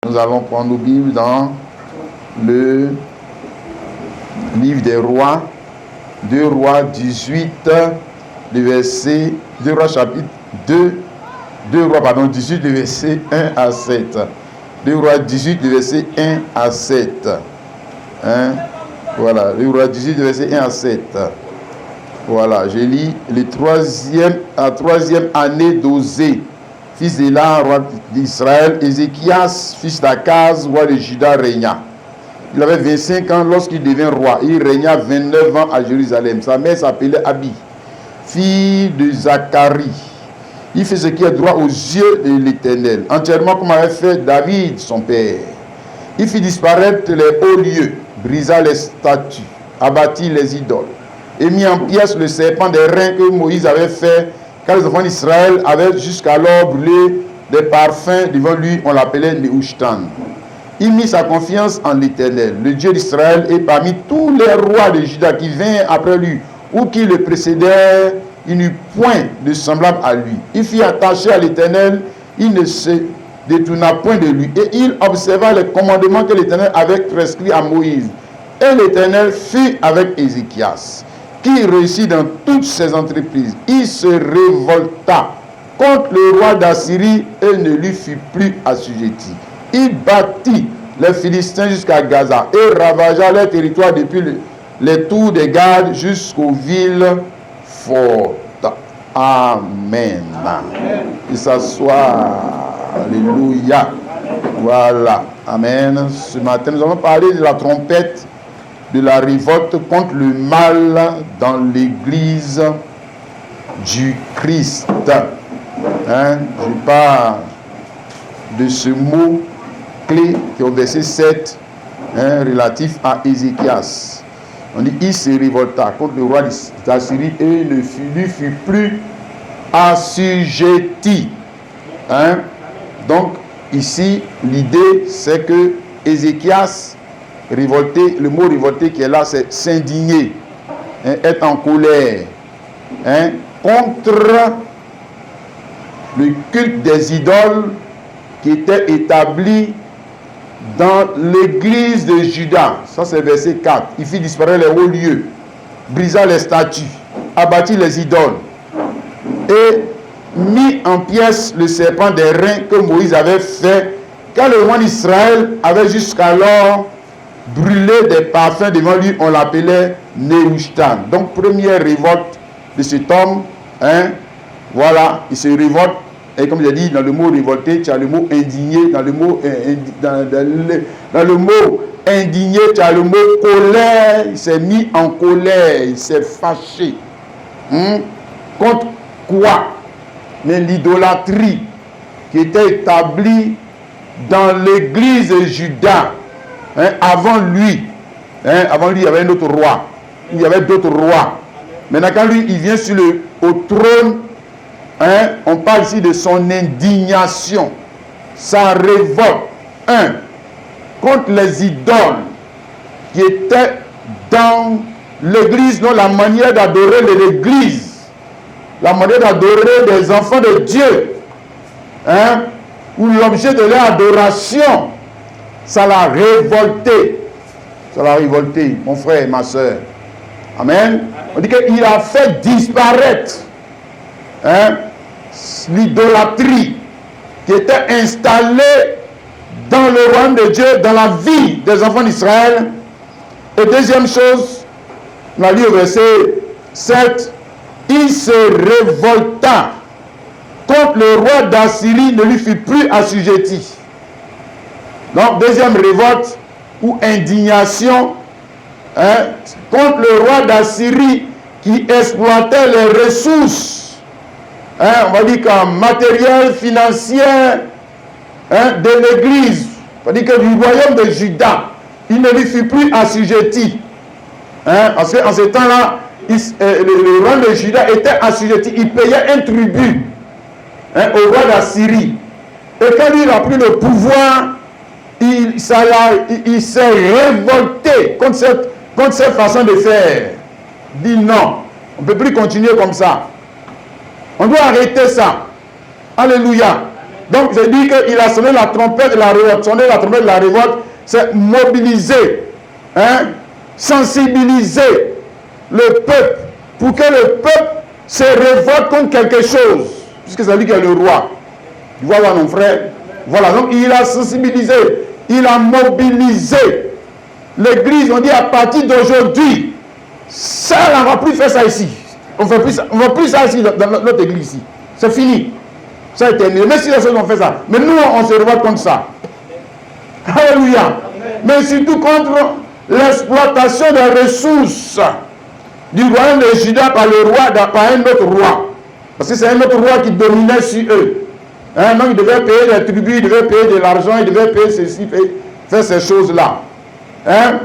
Nous allons prendre nos Bibles dans le livre des Rois, 2 Rois 18, le verset, 2 Rois chapitre 2 Rois, pardon, 18, le verset 1 à 7. 2 Rois 18, le verset 1 à 7. Hein? Voilà, 2 Rois 18, le verset 1 à 7. Voilà, je lis la troisième année d'Osée, fils d'Éla, roi d'Israël. Ézéchias, fils d'Akaz, roi de Juda, régna. Il avait 25 ans lorsqu'il devint roi. Il régna 29 ans à Jérusalem. Sa mère s'appelait Abi, fille de Zacharie. Il fait ce qui est droit aux yeux de l'Éternel, entièrement comme avait fait David, son père. Il fit disparaître les hauts lieux, brisa les statues, abattit les idoles, et mit en pièces le serpent des reins que Moïse avait fait, car les enfants d'Israël avaient jusqu'alors brûlé des parfums devant lui, on l'appelait Nehushtan. Il mit sa confiance en l'Éternel, le Dieu d'Israël, et parmi tous les rois de Juda qui vinrent après lui, ou qui le précédèrent, il n'eut point de semblable à lui. Il fut attaché à l'Éternel, il ne se détourna point de lui, et il observa les commandements que l'Éternel avait prescrits à Moïse. Et l'Éternel fut avec Ézéchias, qui réussit dans toutes ses entreprises. Il se révolta contre le roi d'Assyrie et ne lui fut plus assujetti. Il battit les Philistins jusqu'à Gaza et ravagea leur territoire depuis les tours des gardes jusqu'aux villes fortes. Amen. Il s'assoit. Alléluia. Voilà. Amen. Ce matin, nous allons parler de la trompette, de la révolte contre le mal dans l'église du Christ. Je parle de ce mot clé qui est au verset 7, relatif à Ézéchias. On dit, il se révolta contre le roi d'Assyrie et ne lui fut plus assujetti. Donc, ici, l'idée, c'est que Ézéchias, révolté, le mot révolté qui est là, c'est s'indigner, être en colère, contre le culte des idoles qui était établi dans l'église de Juda. Ça, c'est verset 4. Il fit disparaître les hauts lieux, brisa les statues, abattit les idoles, et mis en pièces le serpent des reins que Moïse avait fait, car le roi d'Israël avait jusqu'alors brûlé des parfums devant lui, on l'appelait Nehushtan. Donc, première révolte de cet homme, voilà, il se révolte. Et comme j'ai dit, dans le mot révolté, tu as le mot indigné. Dans le mot indigné, tu as le mot colère. Il s'est mis en colère, il s'est fâché. Contre quoi? Mais l'idolâtrie qui était établie dans l'église de Juda. Avant lui, il y avait un autre roi. Il y avait d'autres rois. Maintenant, quand lui, il vient au trône, on parle ici de son indignation, sa révolte, contre les idoles qui étaient dans l'église, non, la manière d'adorer l'église, la manière d'adorer des enfants de Dieu, ou l'objet de leur adoration, ça l'a révolté. Ça l'a révolté, mon frère et ma soeur. Amen. On dit qu'il a fait disparaître l'idolâtrie qui était installée dans le royaume de Dieu, dans la vie des enfants d'Israël. Et deuxième chose, on a lu au verset 7, il se révolta contre le roi d'Assyrie, ne lui fut plus assujetti. Donc, deuxième révolte ou indignation contre le roi d'Assyrie qui exploitait les ressources, on va dire comme matériel, financier, de l'église, on va dire que du royaume de Juda, il ne lui fut plus assujetti. Parce qu'en ce temps-là, le royaume de Juda était assujetti, il payait un tribut au roi d'Assyrie. Et quand lui a pris le pouvoir, il s'est révolté contre cette façon de faire. Il dit non, on ne peut plus continuer comme ça. On doit arrêter ça. Alléluia. Donc, je dis qu'il a sonné la trompette de la révolte. Sonner la trompette de la révolte, c'est mobiliser, hein, sensibiliser le peuple pour que le peuple se révolte contre quelque chose. Puisque c'est lui qui est le roi. Tu vois, mon frère? Voilà, donc il a sensibilisé, il a mobilisé. L'église, on dit à partir d'aujourd'hui, ça, on ne va plus faire ça ici. On ne va plus ça ici, dans notre église ici. C'est fini. Ça a été terminé. Même si les choses ont fait ça. Mais nous, on se révolte contre ça. Alléluia. Mais surtout contre l'exploitation des ressources du royaume de Juda par le roi, par un autre roi. Parce que c'est un autre roi qui dominait sur eux. Hein, donc il devait payer des tribus, il devait payer de l'argent, il devait payer ceci, faire ces choses-là. Hein?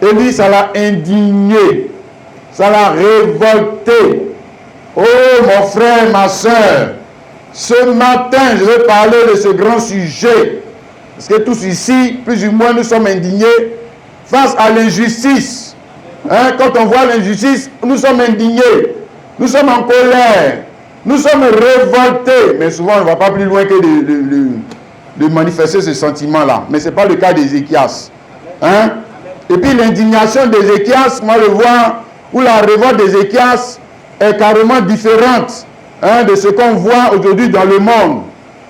Et lui, ça l'a indigné. Ça l'a révolté. Oh mon frère, ma soeur, ce matin, je vais parler de ce grand sujet. Parce que tous ici, plus ou moins, nous sommes indignés face à l'injustice. Hein? Quand on voit l'injustice, nous sommes indignés. Nous sommes en colère. Nous sommes révoltés. Mais souvent, on ne va pas plus loin que de manifester ce sentiment-là. Mais ce n'est pas le cas d'Ézéchias. Hein? Et puis l'indignation d'Ézéchias, moi je vois, où la révolte d'Ézéchias est carrément différente, hein, de ce qu'on voit aujourd'hui dans le monde.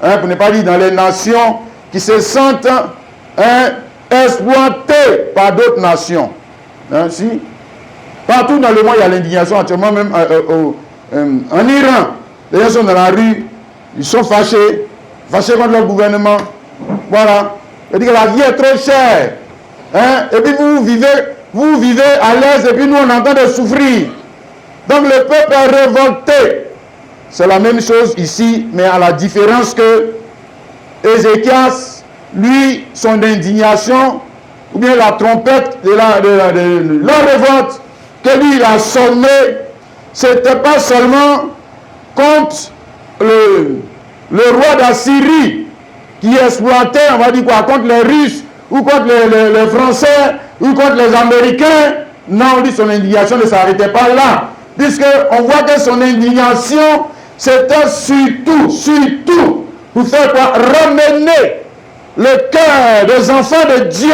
Hein, pour ne pas dire dans les nations qui se sentent, hein, exploitées par d'autres nations. Hein, si? Partout dans le monde, il y a l'indignation. Actuellement, même en Iran, les gens sont dans la rue, ils sont fâchés contre leur gouvernement. Voilà. C'est-à-dire que la vie est trop chère. Hein? Et puis vous vivez à l'aise et puis nous on est en train de souffrir. Donc le peuple est révolté. C'est la même chose ici, mais à la différence que Ézéchias, lui, son indignation, ou bien la trompette de la révolte, que lui il a sonné, c'était pas seulement contre le roi d'Assyrie qui exploitait, on va dire quoi, contre les Russes, ou contre les Français, ou contre les Américains. Non, lui, son indignation ne s'arrêtait pas là. Puisqu'on voit que son indignation, c'était surtout, pour faire quoi? Ramener le cœur des enfants de Dieu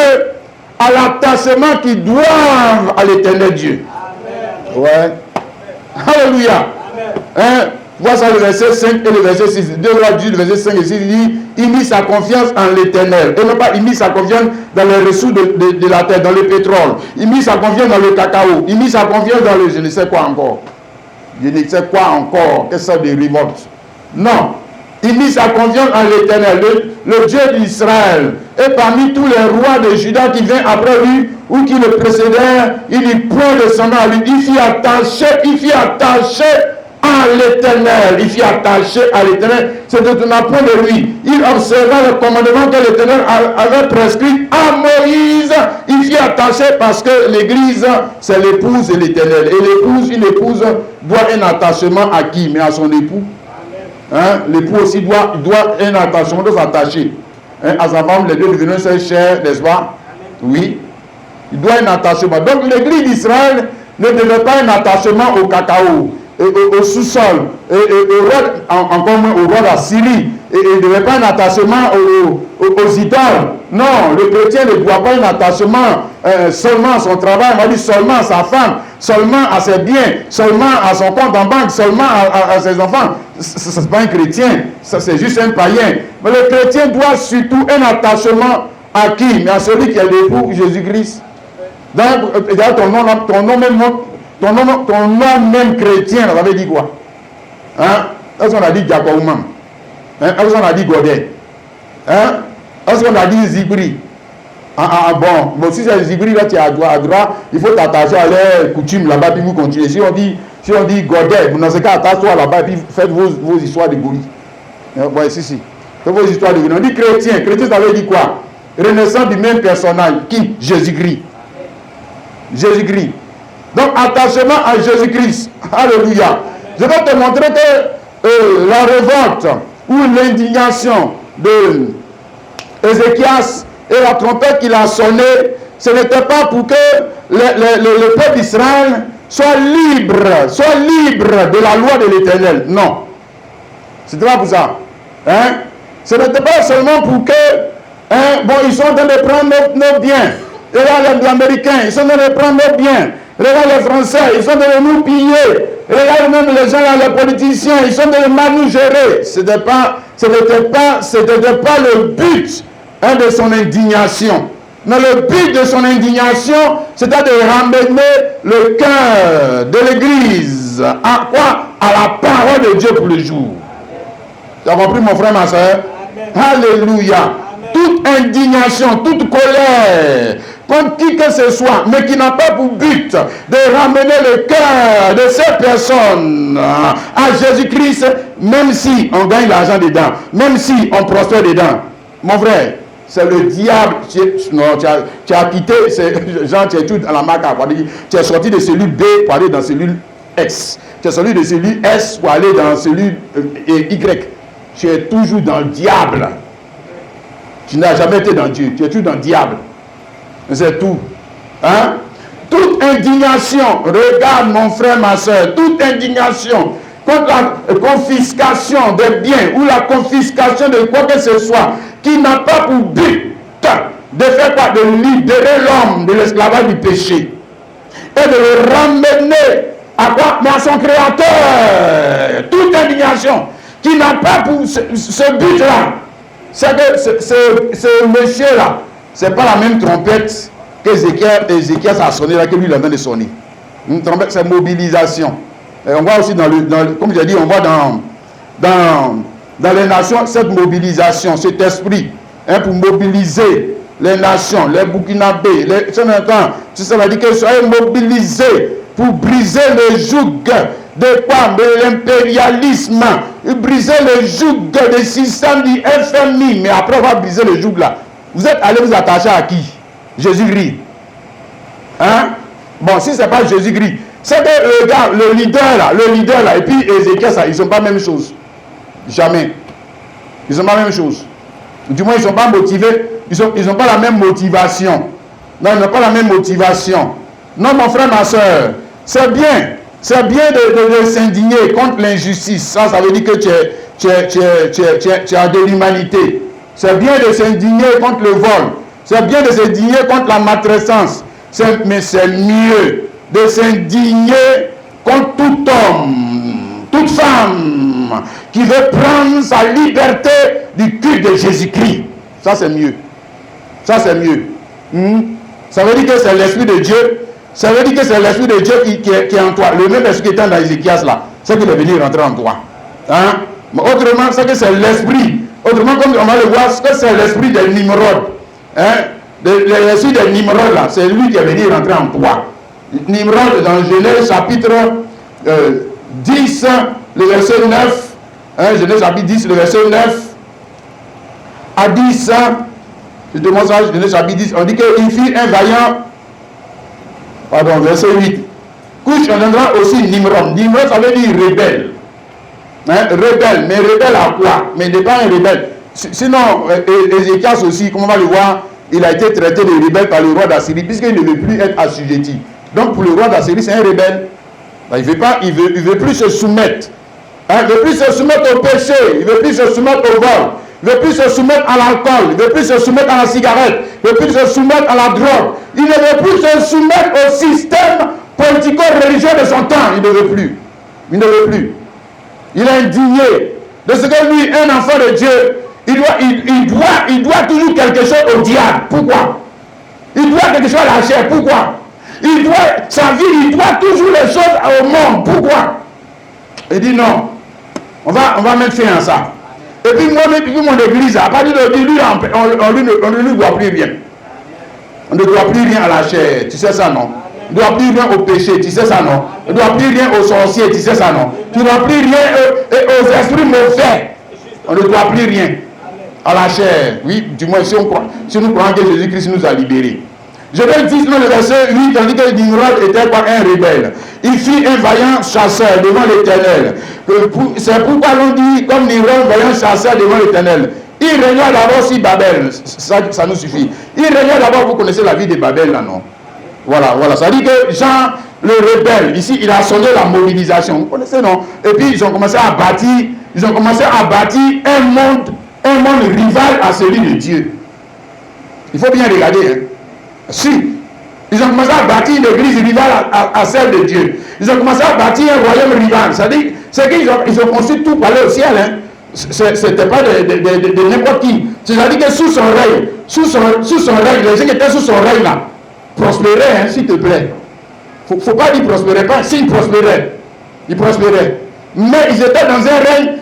à l'attachement qu'ils doivent à l'éternel Dieu. Amen. Ouais. Alléluia. Hein? Vois ça le verset 5 et le verset 6. Deux rois du verset 5 et 6, il dit, il mit sa confiance en l'éternel. Et non pas, il mit sa confiance dans les ressources de la terre, dans le pétrole. Il mit sa confiance dans le cacao. Il mit sa confiance dans le je ne sais quoi encore. Je ne sais quoi encore. Qu'est-ce que ça de révolte? Non. Il mit sa confiance en l'éternel, le Dieu d'Israël. Et parmi tous les rois de Juda qui viennent après lui, ou qui le précédèrent, il n'y point descendant à lui. Il fit attacher à l'éternel, il fit attacher à l'éternel, c'est de ton apprendre de lui. Il observa le commandement que l'éternel avait prescrit à Moïse. Il fit attacher parce que l'église, c'est l'épouse de l'éternel. Et l'épouse, une épouse doit un attachement à qui? Mais à son époux. Hein? L'époux aussi doit un attachement, doit s'attacher. Hein? À sa femme, les deux deviennent ses chers, n'est-ce pas? Oui. Il doit un attachement. Donc l'église d'Israël ne devait pas un attachement au cacao, au sous-sol, et encore moins au roi d'Assyrie. Et il ne devait pas un attachement aux idoles. Non, le chrétien ne doit pas un attachement seulement à son travail, on va dire seulement à sa femme, seulement à ses biens, seulement à son compte en banque, seulement à ses enfants. Ce n'est pas un chrétien, c'est juste un païen. Mais le chrétien doit surtout un attachement à qui? Mais à celui qui est l'époux Jésus-Christ. D'ailleurs, ton nom même chrétien, ça veut dire quoi? Hein? Est-ce qu'on a dit Diakoumam? Hein? Est-ce qu'on a dit Godet? Hein? Est-ce qu'on a dit Zibri? Bon, si c'est Zibri, là tu es à droite, il faut t'attacher à leurs coutumes là-bas, puis vous continuez. Si on dit Godet, vous n'avez qu'à attacher là-bas, puis faites vos histoires de gorilles. Ouais, si. Faites vos histoires de gorilles. On dit chrétien, ça veut dire quoi? Renaissance du même personnage. Qui? Jésus-Christ. Jésus-Christ. Donc, attachement à Jésus-Christ. Alléluia. Je vais te montrer que la révolte ou l'indignation de Ézéchias et la trompette qu'il a sonné, ce n'était pas pour que le peuple d'Israël soit libre de la loi de l'Éternel. Non. C'était pas pour ça. Hein? Ce n'était pas seulement pour que, bon, ils sont en train de prendre nos biens. Regarde les Américains, ils sont en train de prendre nos biens. Regarde les Français, ils sont en train de nous piller. Regarde même les gens là, les politiciens, ils sont en train de mal nous gérer. Ce n'était pas le but de son indignation. Mais le but de son indignation, c'était de ramener le cœur de l'Église. À quoi? À la parole de Dieu pour le jour. Tu as compris, mon frère, ma soeur? Alléluia. Toute indignation, toute colère, contre qui que ce soit, mais qui n'a pas pour but de ramener le cœur de ces personnes à Jésus-Christ, même si on gagne l'argent dedans, même si on prospère dedans. Mon frère, c'est le diable. Tu as quitté, Jean, tu es tout à la marque à voir. Tu es sorti de cellule B pour aller dans cellule X. Tu es sorti de cellule S pour aller dans cellule Y. Tu es toujours dans le diable. Tu n'as jamais été dans Dieu. Tu es toujours dans le diable. C'est tout. Hein? Toute indignation, regarde mon frère, ma soeur, toute indignation contre la confiscation des biens ou la confiscation de quoi que ce soit qui n'a pas pour but de faire quoi? De libérer l'homme de l'esclavage du péché et de le ramener à quoi? Mais à son créateur. Toute indignation qui n'a pas pour ce but-là. C'est que ce monsieur-là, c'est pas la même trompette qu'Ézéchias a sonné là que lui il a de sonner. Une trompette, c'est mobilisation. Et on voit aussi comme j'ai dit, on voit dans les nations cette mobilisation, cet esprit, pour mobiliser les nations, les Burkinabés, ça veut dire que soyez mobilisés pour briser le joug de quoi? De l'impérialisme, briser le joug des systèmes du FMI. Mais après avoir brisé le joug là, vous êtes allé vous attacher à qui? Jésus-Christ. Hein? Bon, si ce n'est pas Jésus-Christ, c'est que le leader là, et puis Ézéchias, ils ne sont pas la même chose. Jamais. Ils ne sont pas la même chose. Du moins, ils ne sont pas motivés, ils n'ont pas la même motivation. Non, ils n'ont pas la même motivation. Non, mon frère, ma soeur, c'est bien. C'est bien de s'indigner contre l'injustice. Ça veut dire que tu as de l'humanité. C'est bien de s'indigner contre le vol. C'est bien de s'indigner contre la maltraitance. Mais c'est mieux de s'indigner contre tout homme, toute femme qui veut prendre sa liberté du culte de Jésus-Christ. Ça, c'est mieux. Ça, c'est mieux. Ça veut dire que c'est l'Esprit de Dieu. Ça veut dire que c'est l'Esprit de Dieu qui est en toi. Le même esprit qui était dans Ézéchias là, c'est qu'il est venu rentrer en toi. Hein? Mais autrement, c'est que c'est l'esprit. Autrement, comme on va le voir, c'est que c'est l'esprit de Nimrod. Hein? L'esprit de Nimrod là, c'est lui qui est venu rentrer en toi. Nimrod dans Genèse chapitre 10, le verset 9. Hein? Genèse chapitre 10, le verset 9 à 10. Je te montre ça, Genèse chapitre 10. On dit qu'il fit un vaillant. Pardon, verset 8. Couche entendra aussi Nimrod. Nimrod, ça veut dire rebelle. Hein? Rebelle, mais rebelle à quoi? Mais n'est pas un rebelle. Sinon, Ézéchias aussi, comme on va le voir, il a été traité de rebelle par le roi d'Assyrie, puisqu'il ne veut plus être assujetti. Donc pour le roi d'Assyrie, c'est un rebelle. Il ne veut plus se soumettre. Hein? Il ne veut plus se soumettre au péché. Il ne veut plus se soumettre au vol. Il ne veut plus se soumettre à l'alcool. Il ne veut plus se soumettre à la cigarette. Il ne veut plus se soumettre à la drogue. Il ne veut plus se soumettre au système politico-religieux de son temps. Il ne veut plus. Il ne veut plus. Il est indigné de ce que lui, un enfant de Dieu, il doit toujours quelque chose au diable. Pourquoi? Il doit quelque chose à la chair. Pourquoi? Sa vie, il doit toujours les choses au monde. Pourquoi? Il dit non. On va mettre fin à ça. Et puis moi, mon église, à partir de lui, on ne lui doit plus rien. On ne doit plus rien à la chair. Tu sais ça, non? On ne doit plus rien au péché. Tu sais ça, non? On ne doit plus rien aux sorciers. Tu sais ça, non? Tu ne dois plus rien aux esprits mauvais. On ne doit plus rien à la chair. Oui, du moins, si nous croyons que Jésus-Christ nous a libérés. Je vais dire dans le verset 8, tandis que Nimrod était pas un rebelle. Il fit un vaillant chasseur devant l'Éternel. C'est pourquoi l'on dit, comme Nimrod, vaillant chasseur devant l'Éternel. Il régna d'abord sur Babel. Ça nous suffit. Il régna d'abord, vous connaissez la vie de Babel là, non? Voilà. Ça dit que Jean, le rebelle, ici, il a sonné la mobilisation. Vous connaissez, non? Et puis, ils ont commencé à bâtir un monde un monde rival à celui de Dieu. Il faut bien regarder. Hein. Si, ils ont commencé à bâtir une église rivale à celle de Dieu. Ils ont commencé à bâtir un royaume rival. C'est-à-dire, c'est qu'ils ont construit tout pour aller au ciel. Hein. C'était pas de n'importe qui. C'est-à-dire que sous son règne, sous son règne, les gens qui étaient sous son règne là, prospéraient, hein, s'il te plaît. Faut pas dire prospéraient pas, s'ils prospéraient. Ils prospéraient. Mais ils étaient dans un règne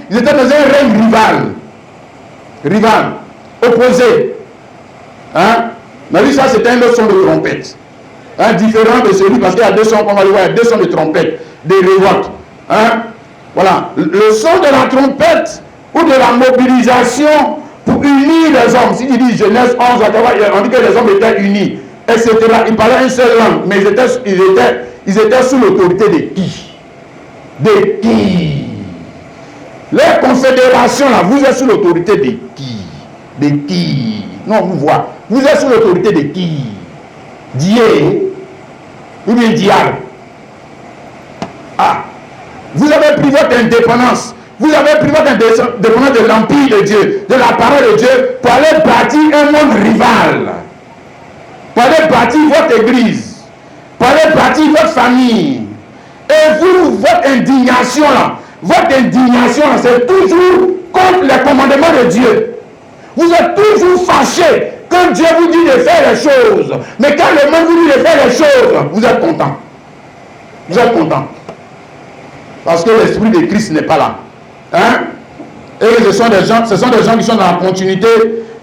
rival, opposé. Hein? Mais lui, ça c'était un autre son de trompette. Hein? Différent de celui, parce qu'il y a deux sons, comme on va le voir, il y a deux sons de trompette, des révoltes. Hein? Voilà. Le son de la trompette ou de la mobilisation pour unir les hommes. Si il dit Genèse 11, on dit que les hommes étaient unis, etc. Ils parlaient une seule langue, mais ils étaient sous l'autorité de qui? De qui? Les confédérations là, vous êtes sous l'autorité de qui? De qui? Non, vous voyez. Vous êtes sous l'autorité de qui? Dieu ou bien diable? Ah, vous avez pris votre indépendance. Vous avez pris votre indépendance de l'empire de Dieu, de la parole de Dieu, pour aller bâtir un monde rival. Pour aller bâtir votre église. Pour aller bâtir votre famille. Et vous, votre indignation là, c'est toujours contre les commandements de Dieu. Vous êtes toujours fâché quand Dieu vous dit de faire les choses. Mais quand le monde vous dit de faire les choses, vous êtes content. Vous êtes content. Parce que l'esprit de Christ n'est pas là. Hein? Et ce sont des gens qui sont dans la continuité.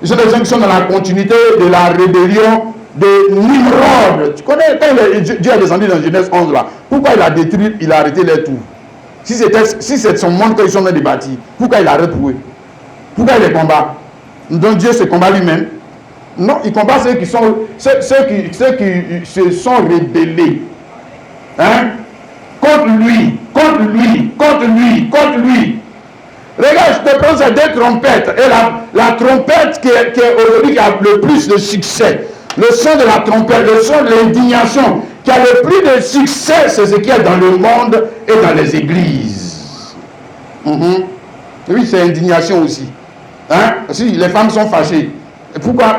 Ce sont des gens qui sont dans la continuité de la rébellion de Nimrod. Tu connais quand Dieu est descendu dans Genèse 11 là. Pourquoi il a détruit, il a arrêté les tours? Si c'est son monde qu'ils sont en train de bâtir, pourquoi il arrête pour eux? Pourquoi il les combat? Donc Dieu se combat lui-même? Non, il combat ceux qui se sont rebellés. Hein? Contre lui. Regarde, je te prends ces deux trompettes. Et la trompette qui est aujourd'hui qui a le plus de succès. Le son de la trompette, le son de l'indignation qui a le plus de succès, c'est ce qu'il y a dans le monde et dans les églises. Oui, c'est indignation aussi. Hein? Si les femmes sont fâchées. Pourquoi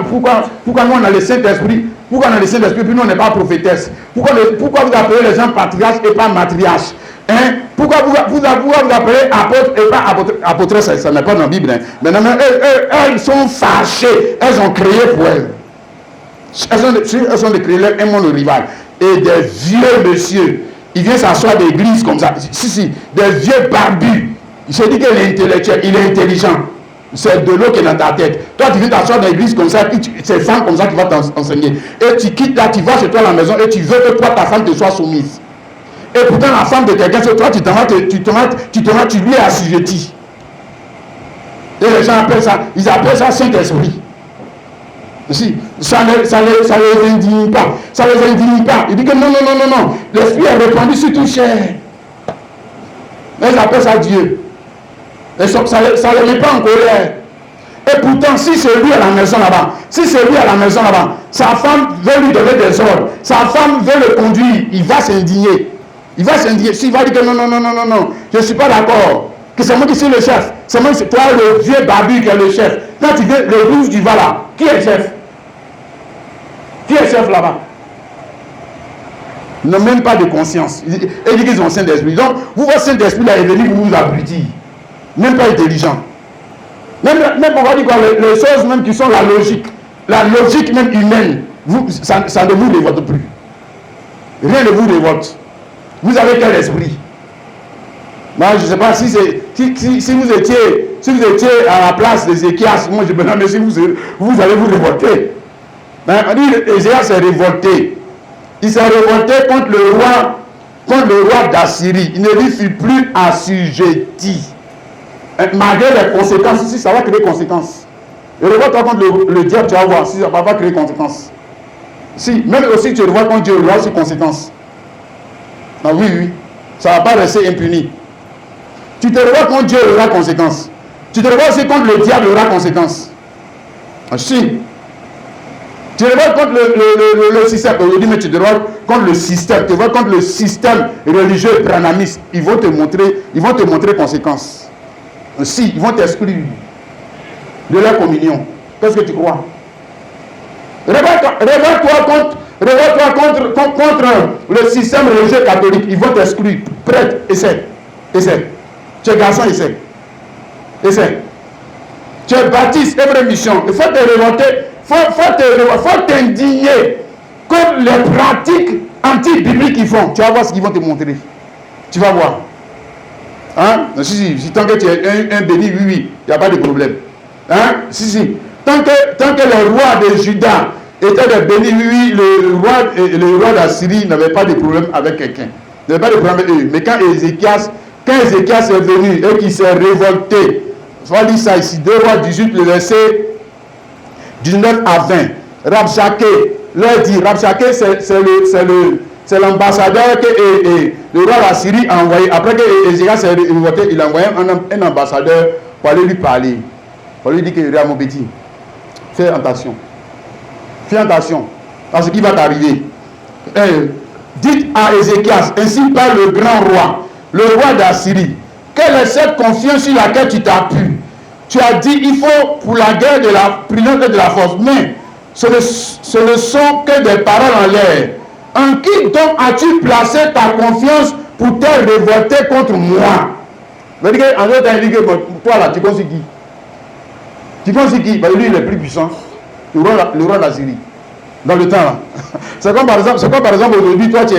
nous on a le Saint-Esprit? Pourquoi on a le Saint-Esprit puis nous on n'est pas prophétesse? Pourquoi vous appelez les gens patriarches et pas matriarches? Hein? Pourquoi vous appelez apôtre et pas apôtresse? Ça n'est pas dans la Bible. Hein? Mais non, elles sont fâchées. Elles ont créé pour elles. Elles ont créé un monde rival. Et des vieux monsieur, ils viennent s'asseoir des églises comme ça. Si, des vieux barbus. Il se dit qu'il est intellectuel, il est intelligent. C'est de l'eau qui est dans ta tête. Toi, tu viens t'asseoir dans l'église comme ça, c'est femme comme ça qui va t'enseigner. Et tu quittes là, tu vas chez toi à la maison et tu veux que toi, ta femme te soit soumise. Et pourtant, la femme de quelqu'un, c'est toi, tu lui es assujetti. Et les gens appellent ça, ils appellent ça Saint-Esprit. Si, ça les indigne pas. Ça les indigne pas. Il dit que non. L'Esprit est répandu sur tout chair. Ils appellent ça Dieu. Et ça ne les met pas en colère. Et pourtant, si c'est lui à la maison là-bas, sa femme veut lui donner des ordres, sa femme veut le conduire, il va s'indigner. S'il va dire que non, je ne suis pas d'accord, que c'est moi qui suis le chef, c'est toi le vieux barbu qui est le chef. Quand tu veux, le rouge, tu vas là. Qui est chef? Qui est chef là-bas? Ils n'ont même pas de conscience. Et ils disent qu'ils ont Saint-Esprit. Donc, votre Saint-Esprit là est venu pour vous abrutir. Même pas intelligent. Même on va dire quoi, les choses même qui sont la logique même humaine, ça ne vous révolte plus. Rien ne vous révolte. Vous avez quel esprit? Moi, je ne sais pas si vous étiez à la place d'Ézéchias, moi je me demande si vous allez vous révolter. On dit Ézéchias s'est révolté. Il s'est révolté contre le roi d'Assyrie. Il ne lui fut plus assujetti. Malgré les conséquences, si ça va créer conséquences. Et révolte-toi contre le diable, tu vas voir si ça va pas créer conséquences. Si, même aussi tu revois contre Dieu, il y aura aussi conséquences. Ah oui, ça ne va pas rester impuni. Tu te revois contre Dieu, il y aura conséquences. Tu te revois aussi contre le diable, il y aura conséquences. Ah, si. Tu te revois contre le système, aujourd'hui, mais tu te revois contre le système, tu te revois contre le système religieux branhamiste. Ils vont te montrer conséquences. Si, ils vont t'exclure. de leur communion. Qu'est-ce que tu crois? Révolte-toi contre le système religieux catholique. Ils vont t'exclure. Prête, essaie. Essaie. Tu es garçon, essaie. Essaie. Tu es baptiste, œuvre mission. Il faut te révolter. Il faut t'indigner contre les pratiques anti-bibliques qu'ils font. Tu vas voir ce qu'ils vont te montrer. Tu vas voir. Hein? Si, tant que tu es un béni, oui, il n'y a pas de problème. Hein? Si. Tant que le roi de Juda était le béni, oui, le roi d'Assyrie n'avait pas de problème avec quelqu'un. Il n'avait pas de problème avec eux. Mais quand Ézéchias est venu et qu'il s'est révolté, on va dire ça ici, 2 Rois 18, le verset 19 à 20. Rabshakeh leur dit, Rabshakeh c'est l'ambassadeur que le roi d'Assyrie a envoyé. Après que Ézéchias s'est révolté, il a envoyé un ambassadeur pour aller lui parler. Pour lui dire que mon petit, fais attention. Fais attention à ce qui va t'arriver. Dites à Ézéchias, ainsi parle le grand roi, le roi d'Assyrie. Quelle est cette confiance sur laquelle tu t'appuies? Tu as dit, il faut pour la guerre de la prudence et de la force. Mais ce ne sont que des paroles en l'air. En qui donc as-tu placé ta confiance pour te révolter contre moi? En d'autres temps, il dit que toi là, tu penses qui? Tu penses qui? Lui, il est plus puissant. Le roi d'Assyrie. Dans le temps là. C'est comme par exemple aujourd'hui, toi tu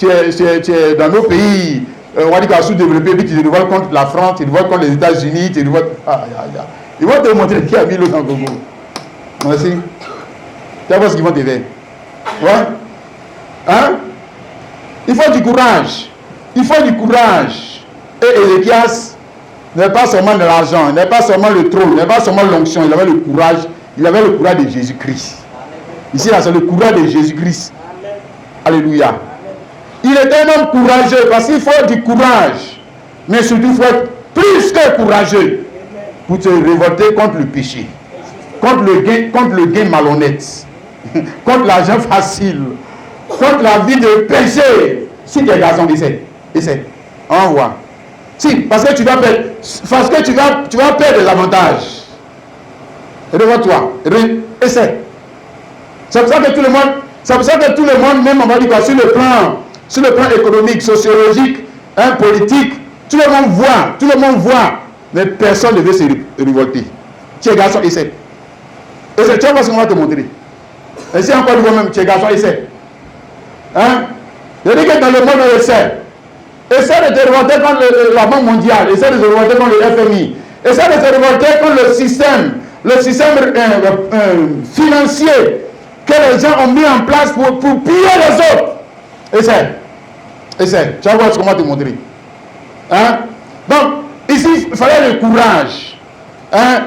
es dans nos pays, on va dire sous-développés, puis tu te révoltes contre la France, tu te révoltes contre les États-Unis, tu te révoltes. Ils vont te montrer qui a mis l'eau dans le Congo. Merci. Tu vas voir ce qu'ils vont te faire. Ouais? Hein? Il faut du courage. Il faut du courage. Et Ézéchias n'est pas seulement de l'argent, n'est pas seulement le trône, n'est pas seulement l'onction, il avait le courage. Il avait le courage de Jésus-Christ. Ici, là, c'est le courage de Jésus-Christ. Alléluia. Il était un homme courageux parce qu'il faut du courage. Mais surtout, il faut être plus que courageux pour te révolter contre le péché, contre le gain malhonnête, contre l'argent facile, contre la vie de péché. Si tu es garçon, essaie. On voit. Si, parce que tu vas perdre des avantages. Réveille-toi. Essaie. C'est pour ça que tout le monde, même on va dire quoi, sur le plan économique, sociologique, politique, tout le monde voit, mais personne ne veut se révolter. Tu es garçon, essaie. Essaie, tu vas voir ce qu'on va te montrer. Essaie encore une fois même, tu es garçon, essaie. Hein? Je dis que dans le monde, essaie de te révolter contre la Banque mondiale, essaie de te révolter contre le FMI, essaie de te révolter contre le système financier que les gens ont mis en place pour piller les autres. Essaie. Tu vas voir ce qu'on va te montrer. Hein? Donc, ici, il fallait le courage. Hein?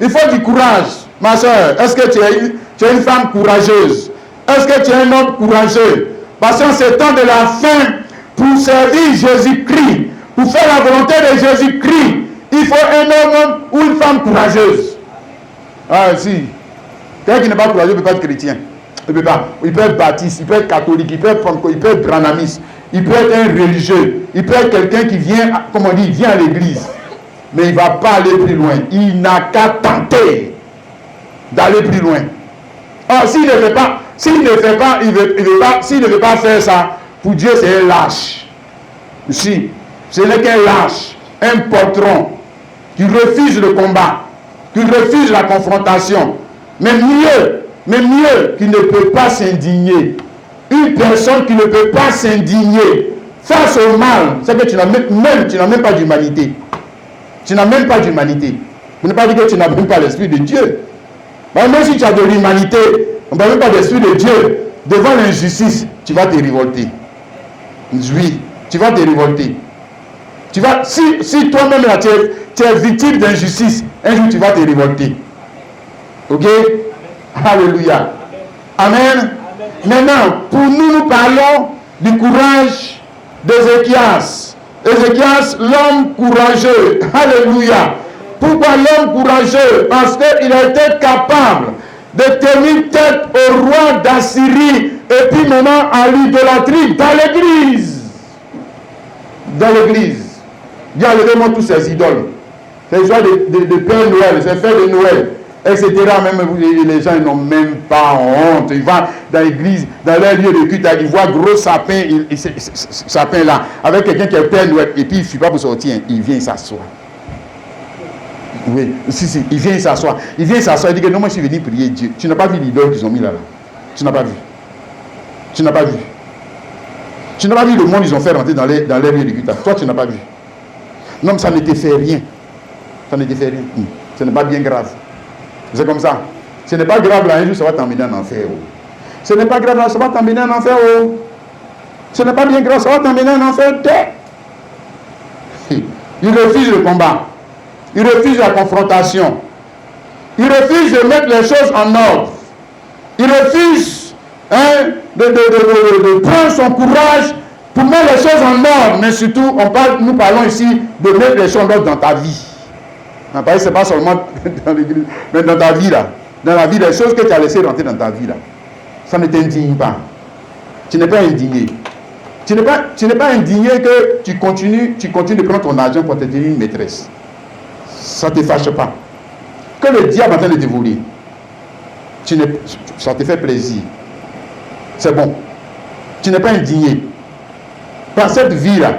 Il faut du courage. Ma soeur, est-ce que tu es une femme courageuse? Est-ce que tu es un homme courageux? Parce qu'en ces temps de la fin, pour servir Jésus-Christ, pour faire la volonté de Jésus-Christ, il faut un homme ou une femme courageuse. Ah si, quelqu'un qui n'est pas courageux ne peut pas être chrétien. Il peut pas. Il peut être baptiste, il peut être catholique, il peut être pentecôtiste, il peut être branhamiste, il peut être un religieux, il peut être quelqu'un qui vient, comme on dit, vient à l'église. Mais il ne va pas aller plus loin. Il n'a qu'à tenter d'aller plus loin. Ah, s'il ne fait pas, s'il ne veut pas faire ça, pour Dieu c'est un lâche. Si, ce n'est qu'un lâche, un poltron qui refuse le combat, qui refuse la confrontation, mais mieux, qui ne peut pas s'indigner. Une personne qui ne peut pas s'indigner face au mal, c'est que tu n'as même pas d'humanité. Tu n'as même pas d'humanité. Vous ne pas dire que tu n'as même pas l'Esprit de Dieu. Mais même si tu as de l'humanité, on ne parle même pas de l'Esprit de Dieu, devant l'injustice, tu vas te révolter. Oui, tu vas te révolter. Si toi-même là, tu es victime d'injustice, un jour tu vas te révolter. Ok? Alléluia. Amen. Maintenant, pour nous parlons du courage d'Ézéchias. Ézéchias, l'homme courageux. Alléluia. Pourquoi l'homme courageux? Parce qu'il a été capable de tenir tête au roi d'Assyrie et puis maintenant à l'idolâtrie dans l'église. Dans l'église. Il a enlevé tous ces idoles. C'est l'histoire de Père Noël, c'est fête de Noël, etc. Même les gens n'ont même pas honte. Ils vont dans l'église, dans leur lieu de culte, ils voient gros sapin, sapin là, avec quelqu'un qui est Père Noël, et puis il ne suit pas pour sortir, il vient s'asseoir. Oui, si, il vient s'asseoir. Il vient s'asseoir, il dit que non, moi je suis venu prier Dieu. Tu n'as pas vu l'idole qu'ils ont mis là. Tu n'as pas vu. Tu n'as pas vu. Tu n'as pas vu le monde ils ont fait rentrer dans leur lieu de culte. Toi, tu n'as pas vu. Non, mais ça ne te fait rien. Ça ne te fait rien. Ce n'est pas bien grave. C'est comme ça. Ce n'est pas grave là, un jour ça va t'emmener en enfer. Oh. Ce n'est pas grave là, ça va t'emmener en enfer. Oh. Ce n'est pas bien grave, ça va t'emmener en enfer. Il refuse le combat. Il refuse la confrontation. Il refuse de mettre les choses en ordre. Il refuse de prendre son courage pour mettre les choses en ordre. Mais surtout, nous parlons ici de mettre les choses en ordre dans ta vie. Ce n'est pas seulement dans l'église, mais dans ta vie là. Dans la vie, les choses que tu as laissées rentrer dans ta vie là. Ça ne t'indigne pas. Tu n'es pas indigné. Tu n'es pas indigné que tu continues de prendre ton argent pour te devenir une maîtresse. Ça ne te fâche pas. Que le diable est en train de te voler, ça te fait plaisir. C'est bon. Tu n'es pas indigné. Par cette vie-là,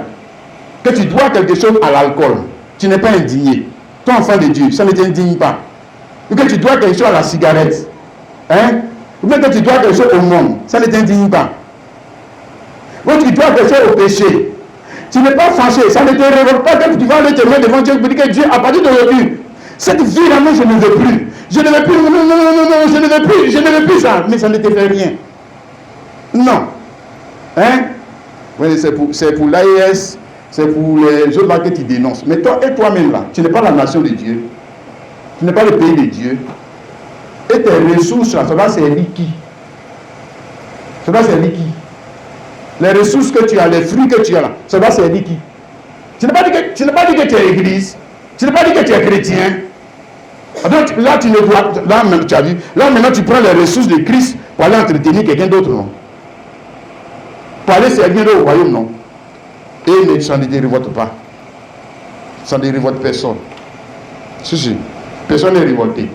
que tu dois quelque chose à l'alcool, tu n'es pas indigné. Toi, enfant de Dieu, ça ne t'indigne pas. Ou que tu dois quelque chose à la cigarette, ou que tu dois quelque chose au monde, ça ne t'indigne pas. Ou que tu dois quelque chose au péché. Tu n'es pas fâché, ça ne te révolte pas que tu vas aller te mettre devant Dieu pour dire que Dieu, à partir d'aujourd'hui, cette vie-là, moi, je ne veux plus. Je ne veux plus, non, je ne veux plus ça. Mais ça ne te fait rien. Non. Oui, c'est pour l'AES, c'est pour les autres là que tu dénonces. Mais toi et toi-même là, tu n'es pas la nation de Dieu. Tu n'es pas le pays de Dieu. Et tes ressources là, ça va servir qui? Ça va servir qui? Les ressources que tu as, les fruits que tu as là, ça va servir qui? Tu n'as pas dit que tu es église. Tu n'as pas dit que tu es chrétien. Donc, là, tu ne dois. Là, même, tu as vu. Là, maintenant, tu prends les ressources de Christ pour aller entretenir quelqu'un d'autre, non? Pour aller servir au royaume, non? Et ça ne te révolte pas. Ça ne révolte personne. Si. Personne n'est révolté.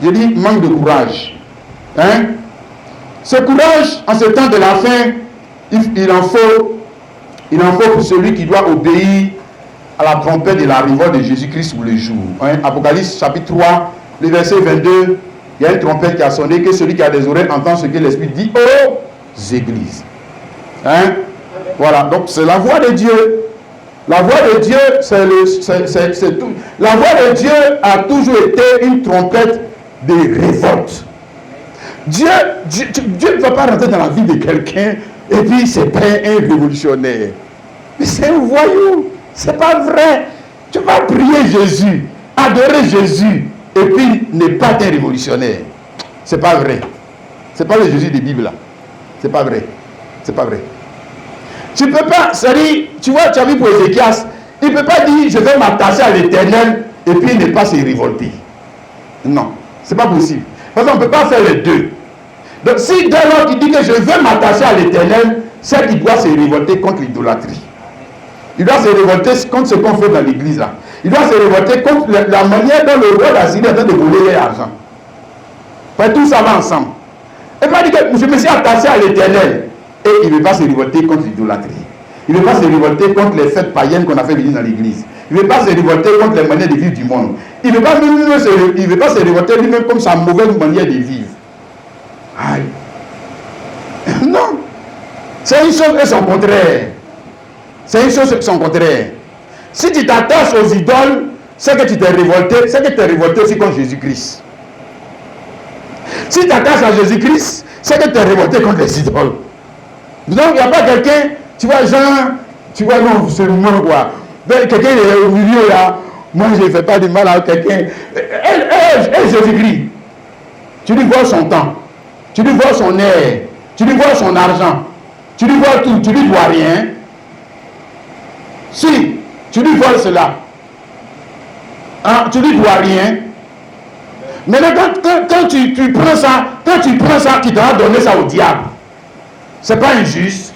Je dis manque de courage. Ce courage, en ce temps de la fin, il en faut pour celui qui doit obéir à la trompette de la révolte de Jésus-Christ pour le jour. Apocalypse chapitre 3, le verset 22, il y a une trompette qui a sonné, que celui qui a des oreilles entend ce que l'Esprit dit aux églises. Voilà, donc c'est la voix de Dieu. La voix de Dieu, c'est tout. La voix de Dieu a toujours été une trompette de révolte. Dieu ne va pas rentrer dans la vie de quelqu'un et puis c'est pas un révolutionnaire. Mais c'est un voyou. C'est pas vrai. Tu vas prier Jésus, adorer Jésus et puis ne pas être un révolutionnaire. C'est pas vrai. C'est pas le Jésus de Bible là. C'est pas vrai. C'est pas vrai. Tu peux pas, c'est-à-dire, tu vois, tu as vu pour Ézéchias, il ne peut pas dire je vais m'attacher à l'Éternel et puis ne pas se révolter. Non, c'est pas possible. Parce qu'on ne peut pas faire les deux. Donc si dès lors il dit que je veux m'attacher à l'Éternel, c'est qu'il doit se révolter contre l'idolâtrie. Il doit se révolter contre ce qu'on fait dans l'église là. Il doit se révolter contre la manière dont le roi d'Assyrie est en train de voler l'argent. Tout ça va ensemble. Et pas dire que je me suis attaché à l'Éternel. Et il ne veut pas se révolter contre l'idolâtrie. Il ne veut pas se révolter contre les fêtes païennes qu'on a fait venir dans l'église. Il ne veut pas se révolter contre les manières de vivre du monde. Il ne veut pas se révolter lui-même comme sa mauvaise manière de vivre. Aïe. Non. C'est une chose et son contraire. C'est une chose et son contraire. Si tu t'attaches aux idoles, c'est que tu t'es révolté. C'est que tu t'es révolté aussi contre Jésus-Christ. Si tu t'attaches à Jésus-Christ, c'est que tu t'es révolté contre les idoles. Donc, il n'y a pas quelqu'un, tu vois, Jean, tu vois, non, c'est moi, quoi. Quelqu'un est au milieu, là. Moi, je ne fais pas de mal à quelqu'un. Et Jésus-Christ, tu lui vois son temps, tu lui vois son air, tu lui vois son argent, tu lui vois tout, tu lui dois rien. Si, tu lui vois cela, tu lui dois rien. Mais quand tu prends ça, tu dois donner ça au diable. C'est pas injuste.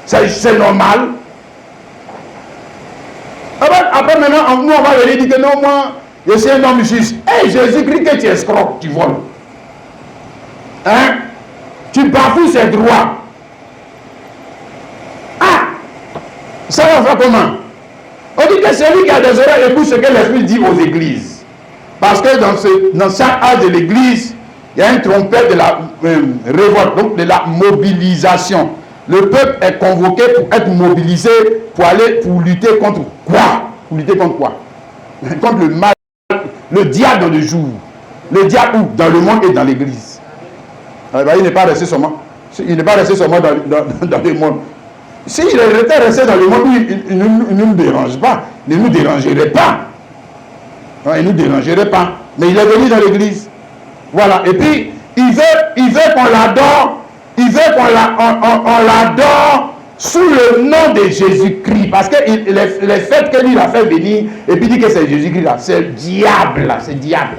C'est normal. Après maintenant, nous on va venir dire que non, moi, je suis un homme juste. Hey, Jésus-Christ que tu escroques, tu voles. Hein? Tu bafoues ses droits. Ah! Ça va faire comment? On dit que celui qui a des oreilles écoute ce que l'Esprit dit aux églises. Parce que dans chaque âge de l'église, il y a une trompette de la révolte, donc de la mobilisation. Le peuple est convoqué pour être mobilisé, pour lutter contre quoi? Pour lutter contre quoi? Contre le mal, le diable dans le jour. Le diable où? Dans le monde et dans l'église. Il n'est pas resté seulement. Il n'est pas resté seulement dans le monde. S'il était resté dans le monde, il ne nous dérange pas. Il ne nous dérangerait pas. Il ne nous dérangerait pas. Mais il est venu dans l'église. Voilà. Et puis, il veut qu'on l'adore. Il veut qu'on l'adore sous le nom de Jésus-Christ. Parce que les fêtes que lui il a fait venir, et puis il dit que c'est Jésus-Christ là, c'est le diable. C'est diable.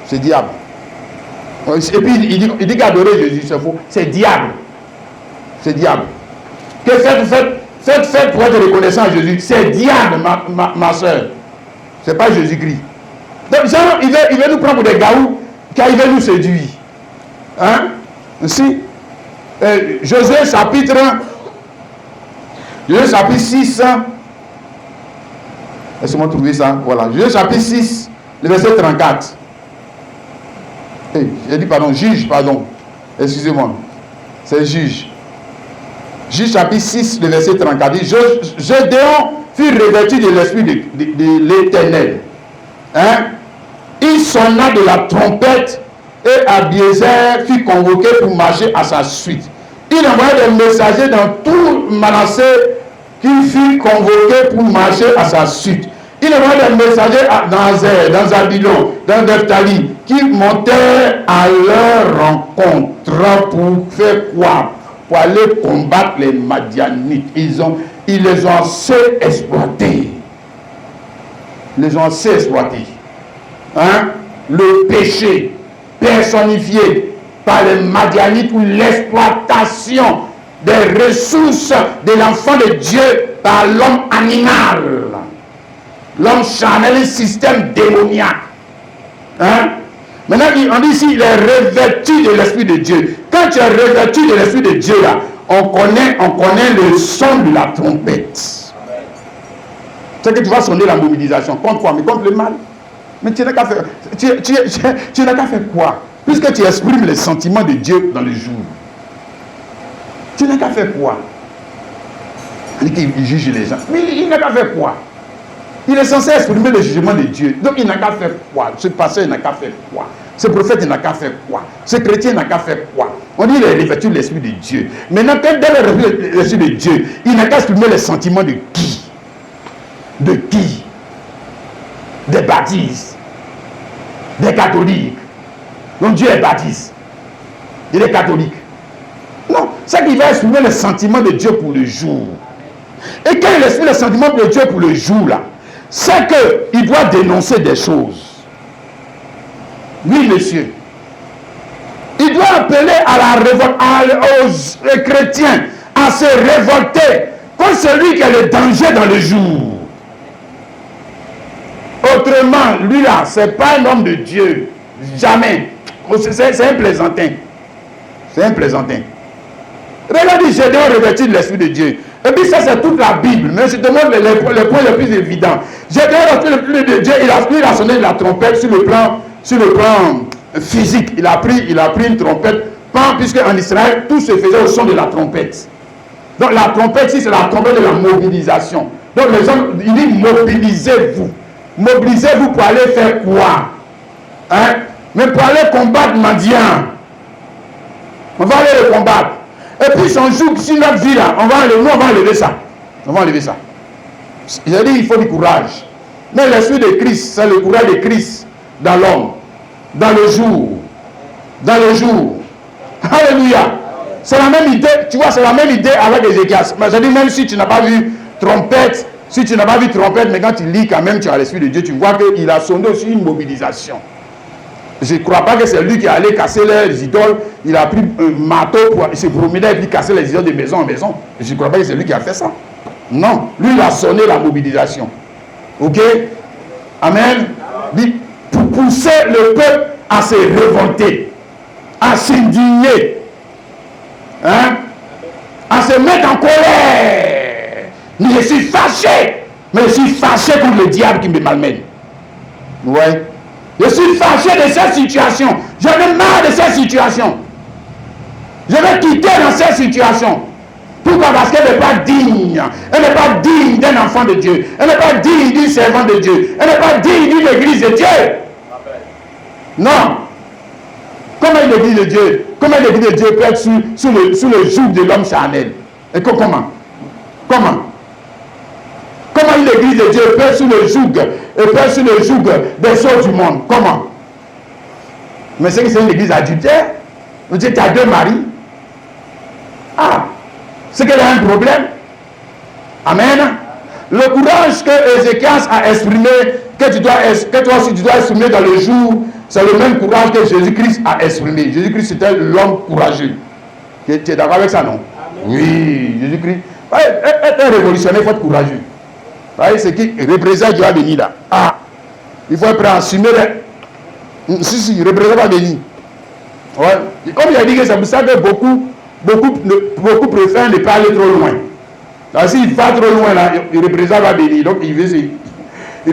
C'est diable. Et puis il dit qu'adorer Jésus, c'est faux. C'est diable. C'est diable. Que cette fête pour être reconnaissant à Jésus, c'est diable, ma soeur. C'est pas Jésus-Christ. Donc, genre, il veut nous prendre pour des gaous, car il veut nous séduire. Hein? Si. Josué chapitre 6. Laissez-moi trouver ça. Voilà. Josué chapitre 6, le verset 34. J'ai dit pardon, juge, pardon. Excusez-moi. C'est juge. Juge chapitre 6, le verset 34. Dit, Gédéon fut revêtu de l'esprit de l'Éternel. Hein? Il sonna de la trompette et Abiezer fut convoqué pour marcher à sa suite. Il envoya des messagers dans tout Manassé qui fut convoqué pour marcher à sa suite. Il envoya des messagers dans Azer, dans Zabulon, dans Nephtali, qui montaient à leur rencontre pour faire quoi? Pour aller combattre les Madianites. Ils les ont assez exploités. Ils les ont assez exploités. Hein? Le péché personnifié par les Madianites ou l'exploitation des ressources de l'enfant de Dieu par l'homme animal. L'homme charnel, le système démoniaque. Hein? Maintenant, on dit ici, il est revêtu de l'Esprit de Dieu. Quand tu es revêtu de l'Esprit de Dieu, là, on connaît le son de la trompette. C'est que tu vas sonner la mobilisation. Contre quoi? Mais contre le mal. Mais tu n'as qu'à faire. Tu n'as qu'à faire quoi? Puisque tu exprimes les sentiments de Dieu dans le jour. Tu n'as qu'à faire quoi? Il juge les gens. Mais il n'a qu'à faire quoi? Il est censé exprimer le jugement de Dieu. Donc il n'a qu'à faire quoi? Ce pasteur n'a qu'à faire quoi? Ce prophète n'a qu'à faire quoi? Ce chrétien n'a qu'à faire quoi? On dit qu'il est revêtu de l'Esprit de Dieu. Maintenant, quand dans l'Esprit de Dieu, il n'a qu'à exprimer les sentiments de qui? De qui? Des baptistes. Des catholiques. Donc Dieu est baptiste. Il est catholique. Non, c'est qu'il va exprimer les sentiments de Dieu pour le jour. Et quand il exprime les sentiments de Dieu pour le jour, là, c'est qu'il doit dénoncer des choses. Oui, monsieur. Il doit appeler à la révolte, aux chrétiens à se révolter contre celui qui a le danger dans le jour. Autrement, lui là, c'est pas un homme de Dieu. Jamais. C'est un plaisantin. C'est un plaisantin. Regarde, Gédéon revêtu de l'Esprit de Dieu. Et puis ça, c'est toute la Bible. Mais je te montre les points les plus évidents. Gédéon revêtu de l'Esprit de Dieu, il a sonné la trompette sur le plan physique. Il a pris une trompette, puisque en Israël, tout se faisait au son de la trompette. Donc la trompette, ici, c'est la trompette de la mobilisation. Donc les hommes, il dit mobilisez-vous. Mobilisez-vous pour aller faire quoi? Hein? Mais pour aller combattre Madian. On va aller le combattre. Et puis son joug sur notre vie là, on va enlever ça. On va enlever ça. Il a dit il faut du courage. Mais l'esprit de Christ, c'est le courage de Christ dans l'homme. Dans le jour. Dans le jour. Alléluia. C'est la même idée, tu vois, c'est la même idée avec Ézéchias. Mais je dis même si tu n'as pas vu trompette, mais quand tu lis quand même, tu as l'Esprit de Dieu, tu vois qu'il a sonné aussi une mobilisation. Je ne crois pas que c'est lui qui est allé casser les idoles. Il a pris un marteau pour se promener et puis casser les idoles de maison en maison. Je ne crois pas que c'est lui qui a fait ça. Non, lui il a sonné la mobilisation. Ok? Amen. Pour pousser le peuple à se révolter, à s'indigner, hein? À se mettre en colère. Mais je suis fâché. Mais je suis fâché contre le diable qui me malmène. Ouais. Je suis fâché de cette situation. J'en ai marre de cette situation. Je vais quitter dans cette situation. Pourquoi? Parce qu'elle n'est pas digne. Elle n'est pas digne d'un enfant de Dieu. Elle n'est pas digne d'une servante de Dieu. Elle n'est pas digne d'une église de Dieu. Non. Comment une église de Dieu, comment une église de Dieu peut être sous le joug de l'homme charnel? Et comment? Comment une église de Dieu peut être sous le joug, des choses du monde? Comment? Mais c'est que c'est une église adultère. Vous dites, tu as 2 maris. Ah, c'est qu'elle a un problème. Amen. Le courage que Ézéchias a exprimé, que toi aussi tu dois exprimer dans le jour, c'est le même courage que Jésus-Christ a exprimé. Jésus-Christ c'était l'homme courageux. Tu es d'accord avec ça, non? Amen. Oui, Jésus-Christ. Être un révolutionnaire, il faut être courageux. Vous voyez, c'est qui représente Dieu va venir là. Ah, il faut être prêt à assumer. Si, représente va venir. Ouais. Comme il a dit que c'est pour ça que beaucoup préfèrent ne pas aller trop loin. S'il va trop loin, là, le représentant va venir. Donc il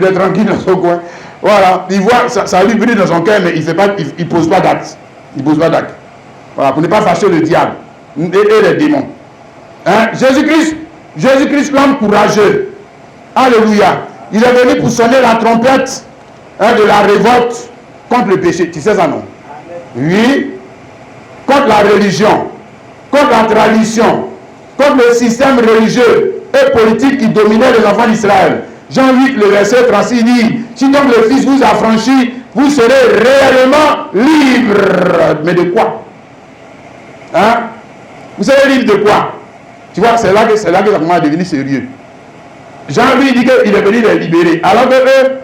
est tranquille dans son coin. Voilà, il voit, ça lui brille dans son cœur, mais il pose pas d'acte. Il pose pas d'acte. Voilà, pour ne pas fâcher le diable et les démons. Hein? Jésus-Christ, l'homme courageux. Alléluia. Il est venu pour sonner la trompette de la révolte contre le péché. Tu sais ça, non? Oui. Contre la religion, contre la tradition, contre le système religieux et politique qui dominait les enfants d'Israël. Jean 8, le verset 36 dit, si donc le Fils vous affranchit, vous serez réellement libres. Mais de quoi? Hein? Vous serez libres de quoi? Tu vois, c'est là que ça commence à devenir sérieux. Jean lui dit qu'il est venu les libérer. Alors que eux,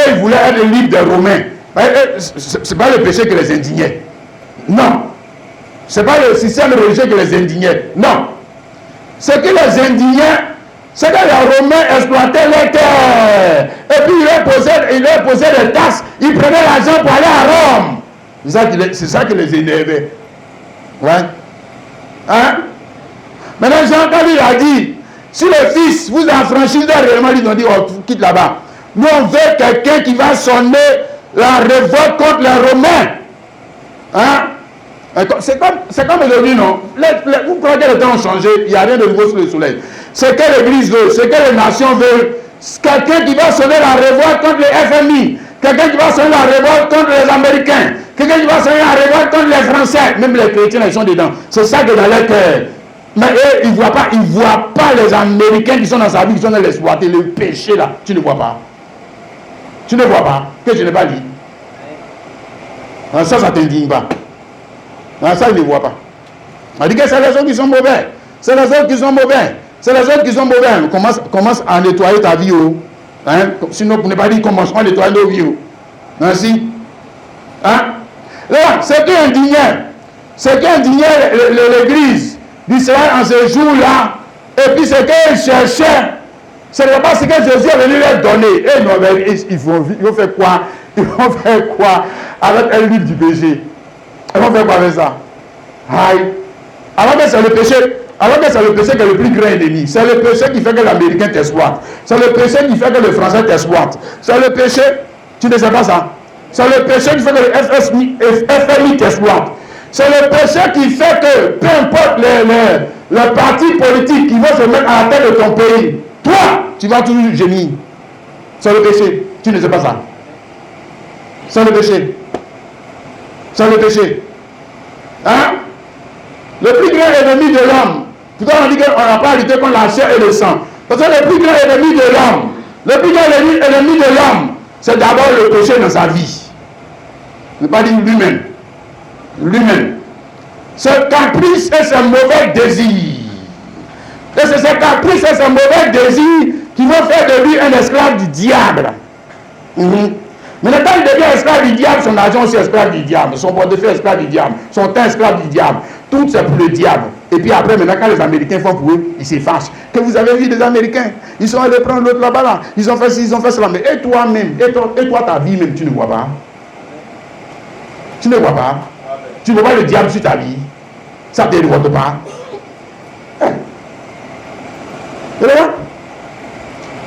ils voulaient être libres des Romains. C'est pas le péché qui les indignait. Non. Ce n'est pas le système religieux qui les indignait. Non. Ce qui les indignait, c'est que les Romains exploitaient les terres. Et puis ils leur posaient des taxes. Ils prenaient l'argent pour aller à Rome. C'est ça qui les énervait. Ouais. Hein? Maintenant, Jean, quand il a dit, si le Fils vous affranchit, réellement, ils ont dit, oh, quitte là-bas. Nous, on veut quelqu'un qui va sonner la révolte contre les Romains. Hein? C'est comme aujourd'hui, non? Vous croyez que les temps ont changé, il n'y a rien de nouveau sous le soleil. C'est que l'Église veut, c'est que les nations veulent. Quelqu'un qui va sonner la révolte contre les FMI, quelqu'un qui va sonner la révolte contre les Américains, quelqu'un qui va sonner la révolte contre les Français, même les chrétiens, ils sont dedans. C'est ça que dans leur cœur. Mais eux, ils ne voient pas les Américains qui sont dans sa vie, qui sont dans l'exploiter, le péché là. Tu ne vois pas. Tu ne vois pas. Que je n'ai pas dit. Ça ne t'indigne pas. Ça, il ne voit pas. On dit que c'est les autres qui sont mauvais. C'est les autres qui sont mauvais. C'est les autres qui sont mauvais. Commence à nettoyer ta vie. Hein? Sinon, pour ne pas dire commence à nettoyer nos vies. Ainsi. Hein? Là, c'est qui indignait. C'est qui indignait l'Église d'Israël en ce jour-là. Et puis, c'est qu'ils cherchaient. Ce n'est pas ce que Jésus est venu leur donner. Et non, mais ils vont faire quoi? Ils vont faire quoi avec un livre du péché? Ils vont faire quoi avec ça? Aïe. Alors que c'est le péché. Alors que c'est le péché qui est le plus grand ennemi. C'est le péché qui fait que l'Américain t'exploite. C'est le péché qui fait que le Français t'exploite. C'est le péché. Tu ne sais pas ça? C'est le péché qui fait que le FMI t'exploite. C'est le péché qui fait que peu importe les partis politiques qui vont se mettre à la tête de ton pays, toi, tu vas toujours gémir. C'est le péché. Tu ne sais pas ça. C'est le péché. C'est le péché. Hein? Le plus grand ennemi de l'homme. Pourquoi on dit qu'on n'a pas lutté contre la chair et le sang? Parce que le plus grand ennemi de l'homme, le plus grand ennemi de l'homme, c'est d'abord le péché dans sa vie. Ne pas dire lui-même. Lui-même. Ce caprice et ce mauvais désir. Et c'est ce caprice et ce mauvais désir qui vont faire de lui un esclave du diable. Mais quand il devient esclave du diable, son argent aussi esclave du diable, son portefeuille esclave du diable, son teint esclave du diable. Tout c'est pour le diable. Et puis après, maintenant, quand les Américains font pour eux, ils se fâchent. Que vous avez vu des Américains, ils sont allés prendre l'autre là-bas, là. Ils ont fait ci, ils ont fait cela. Mais et toi-même, et toi, ta vie même, tu ne vois pas. Tu ne vois pas. Tu ne vois pas le diable sur ta vie. Ça ne te révolte pas.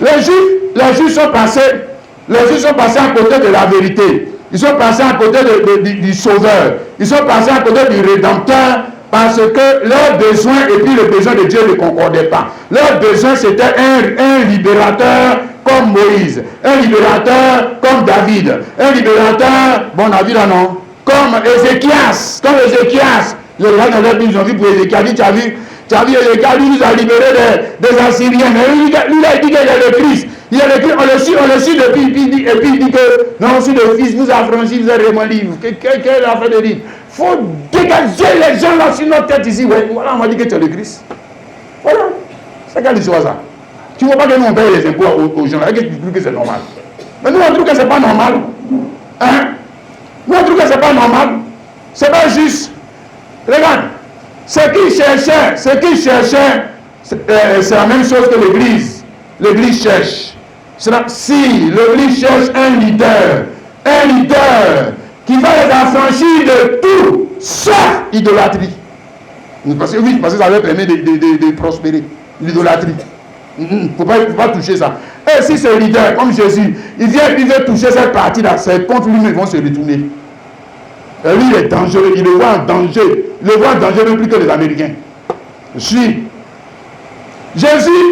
Les Juifs sont passés à côté de la vérité. Ils sont passés à côté du Sauveur. Ils sont passés à côté du Rédempteur parce que leurs besoins et puis le besoin de Dieu ne concordaient pas. Leur besoin, c'était un libérateur comme Moïse, un libérateur comme David, un libérateur, bon David là non, comme Ézéchias, Je regarde dans leur Bible, ils ont vu pour Ézéchias, tu as vu Ézéchias, lui nous a libérés des Assyriens, mais lui il a dit qu'il est le Christ. Il est le Christ, on le suit depuis, et puis il dit que non, on suit le Fils, vous a franchi, vous avez vraiment livre. Quelle affaire de livre? Il faut dégager les gens là sur notre tête ici. Ouais, voilà, on m'a dit que tu es le Christ. Voilà, c'est quelle histoire ça? Tu ne vois pas que nous on paye les impôts aux gens, et que tu trouves que c'est normal. Mais nous on trouve que c'est pas normal. Hein? Nous on trouve que c'est pas normal. C'est pas juste. Regarde, ce qu'ils cherchaient, c'est la même chose que l'Église. L'Église cherche. Si l'Église cherche un leader qui va les affranchir de tout, sauf idolâtrie. Parce que ça leur permet de prospérer. L'idolâtrie. Il ne faut pas toucher ça. Et si ce leader, comme Jésus, il veut toucher cette partie-là, c'est contre lui, ils vont se retourner. Et lui, il est dangereux, il le voit en danger. Il le voit en danger même plus que les Américains. Jésus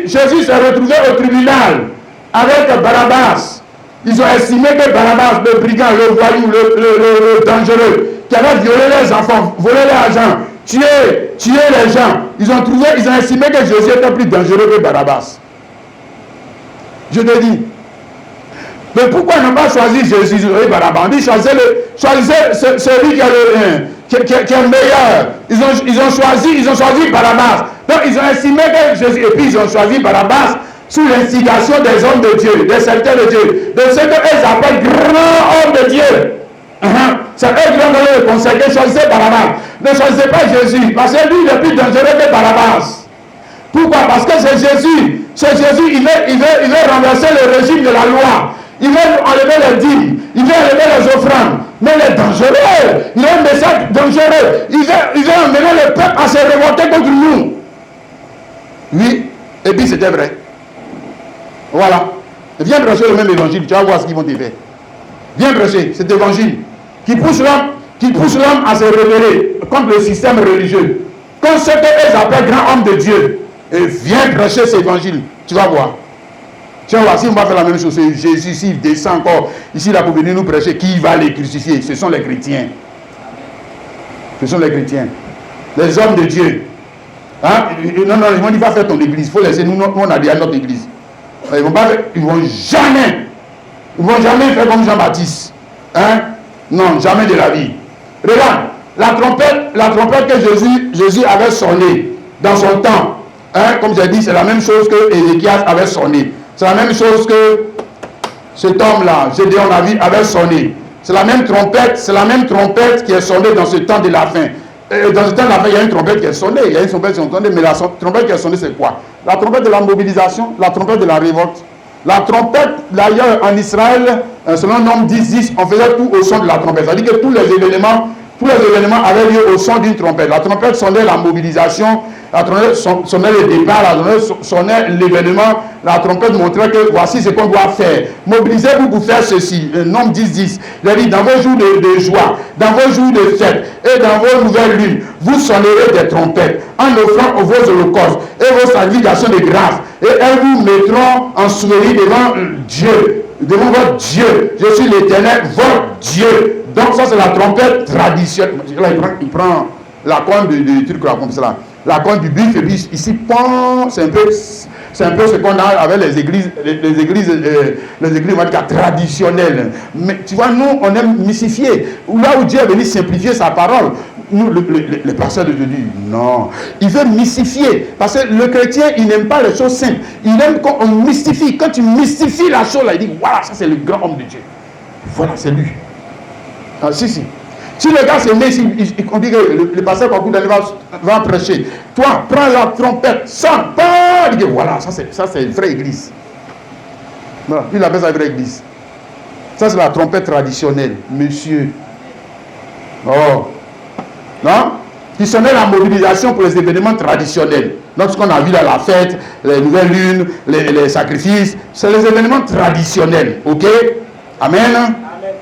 s'est retrouvé au tribunal avec Barabbas. Ils ont estimé que Barabbas, le brigand, le voyou, le dangereux, qui avait violé les enfants, volé l'argent, tué les gens, ils ont estimé que Jésus était plus dangereux que Barabbas. Je te dis. Mais pourquoi ils n'ont pas choisi Jésus et Barabbas? On dit choisissez celui qui est meilleur. Ils ont choisi Barabbas. Donc ils ont estimé que Jésus, et puis ils ont choisi Barabbas sous l'instigation des hommes de Dieu, des serviteurs de Dieu, de ceux qu'ils appellent grands hommes de Dieu. C'est eux qui ont donné le conseil de choisir Barabbas. Ne choisissez pas Jésus, parce que lui il est plus dangereux que Barabbas. Pourquoi? Parce que c'est Jésus. Il veut renverser le régime de la loi. Il veut enlever les dîmes, il veut enlever les offrandes. Mais il est dangereux. Il a un message dangereux. Il veut emmener le peuple à se révolter contre nous. Oui, et puis c'était vrai. Voilà. Viens prêcher le même évangile, tu vas voir ce qu'ils vont te faire. Viens prêcher cet évangile qui pousse l'homme à se rebeller contre le système religieux, contre ceux qu'ils appellent grands hommes de Dieu. Et viens prêcher cet évangile, tu vas voir. Tiens, si on va faire la même chose, Jésus, s'il descend encore ici là pour venir nous prêcher, qui va les crucifier? Ce sont les chrétiens. Ce sont les chrétiens. Les hommes de Dieu. Hein? Non, ils vont dire, va faire ton église. Il faut laisser nous on a déjà notre église. Ils vont jamais faire comme Jean-Baptiste. Hein? Non, jamais de la vie. Regarde, la trompette que Jésus avait sonné dans son temps. Hein? Comme j'ai dit, c'est la même chose que Ézéchias avait sonné. C'est la même chose que cet homme-là, Gédéon avait sonné. C'est la même trompette qui est sonnée dans ce temps de la fin. Et dans ce temps de la fin, il y a une trompette qui est sonnée. Il y a une trompette qui est sonnée, mais la trompette qui est sonnée, c'est quoi? La trompette de la mobilisation, la trompette de la révolte. La trompette, d'ailleurs, en Israël, selon Nombre 10, on faisait tout au son de la trompette. C'est-à-dire que tous les événements avaient lieu au son d'une trompette. La trompette sonnait la mobilisation, la trompette sonnait le départ, la trompette sonnait l'événement, la trompette montrait que voici ce qu'on doit faire. Mobilisez-vous pour faire ceci. Nombre 10. Il a dit, dans vos jours de joie, dans vos jours de fête et dans vos nouvelles lunes, vous sonnerez des trompettes en offrant vos holocaustes et vos sacrifications de grâce. Et elles vous mettront en souvenir devant Dieu, devant votre Dieu. Je suis l'Éternel, votre Dieu. Donc ça c'est la trompette traditionnelle. Là, il prend la corne du truc là comme ça. La corne du buff et puis ici, c'est un peu ce qu'on a avec les églises on va dire, traditionnelles. Mais tu vois, nous on aime mystifier. Là où Dieu est venu simplifier sa parole, nous, le pasteur de Dieu dit non. Il veut mystifier. Parce que le chrétien, il n'aime pas les choses simples. Il aime quand on mystifie. Quand tu mystifies la chose là, il dit voilà, ça c'est le grand homme de Dieu. Voilà, c'est lui. Ah, si. Si le gars se met ici, on dit que le pasteur va prêcher. Toi, prends la trompette, sonne, il dit voilà, ça c'est une vraie église. Voilà, il appelle ça une vraie église. Ça c'est la trompette traditionnelle, monsieur. Oh. Non? Qui sonnait la mobilisation pour les événements traditionnels. Donc ce qu'on a vu dans la fête, les nouvelles lunes, les sacrifices, c'est les événements traditionnels. Ok? Amen.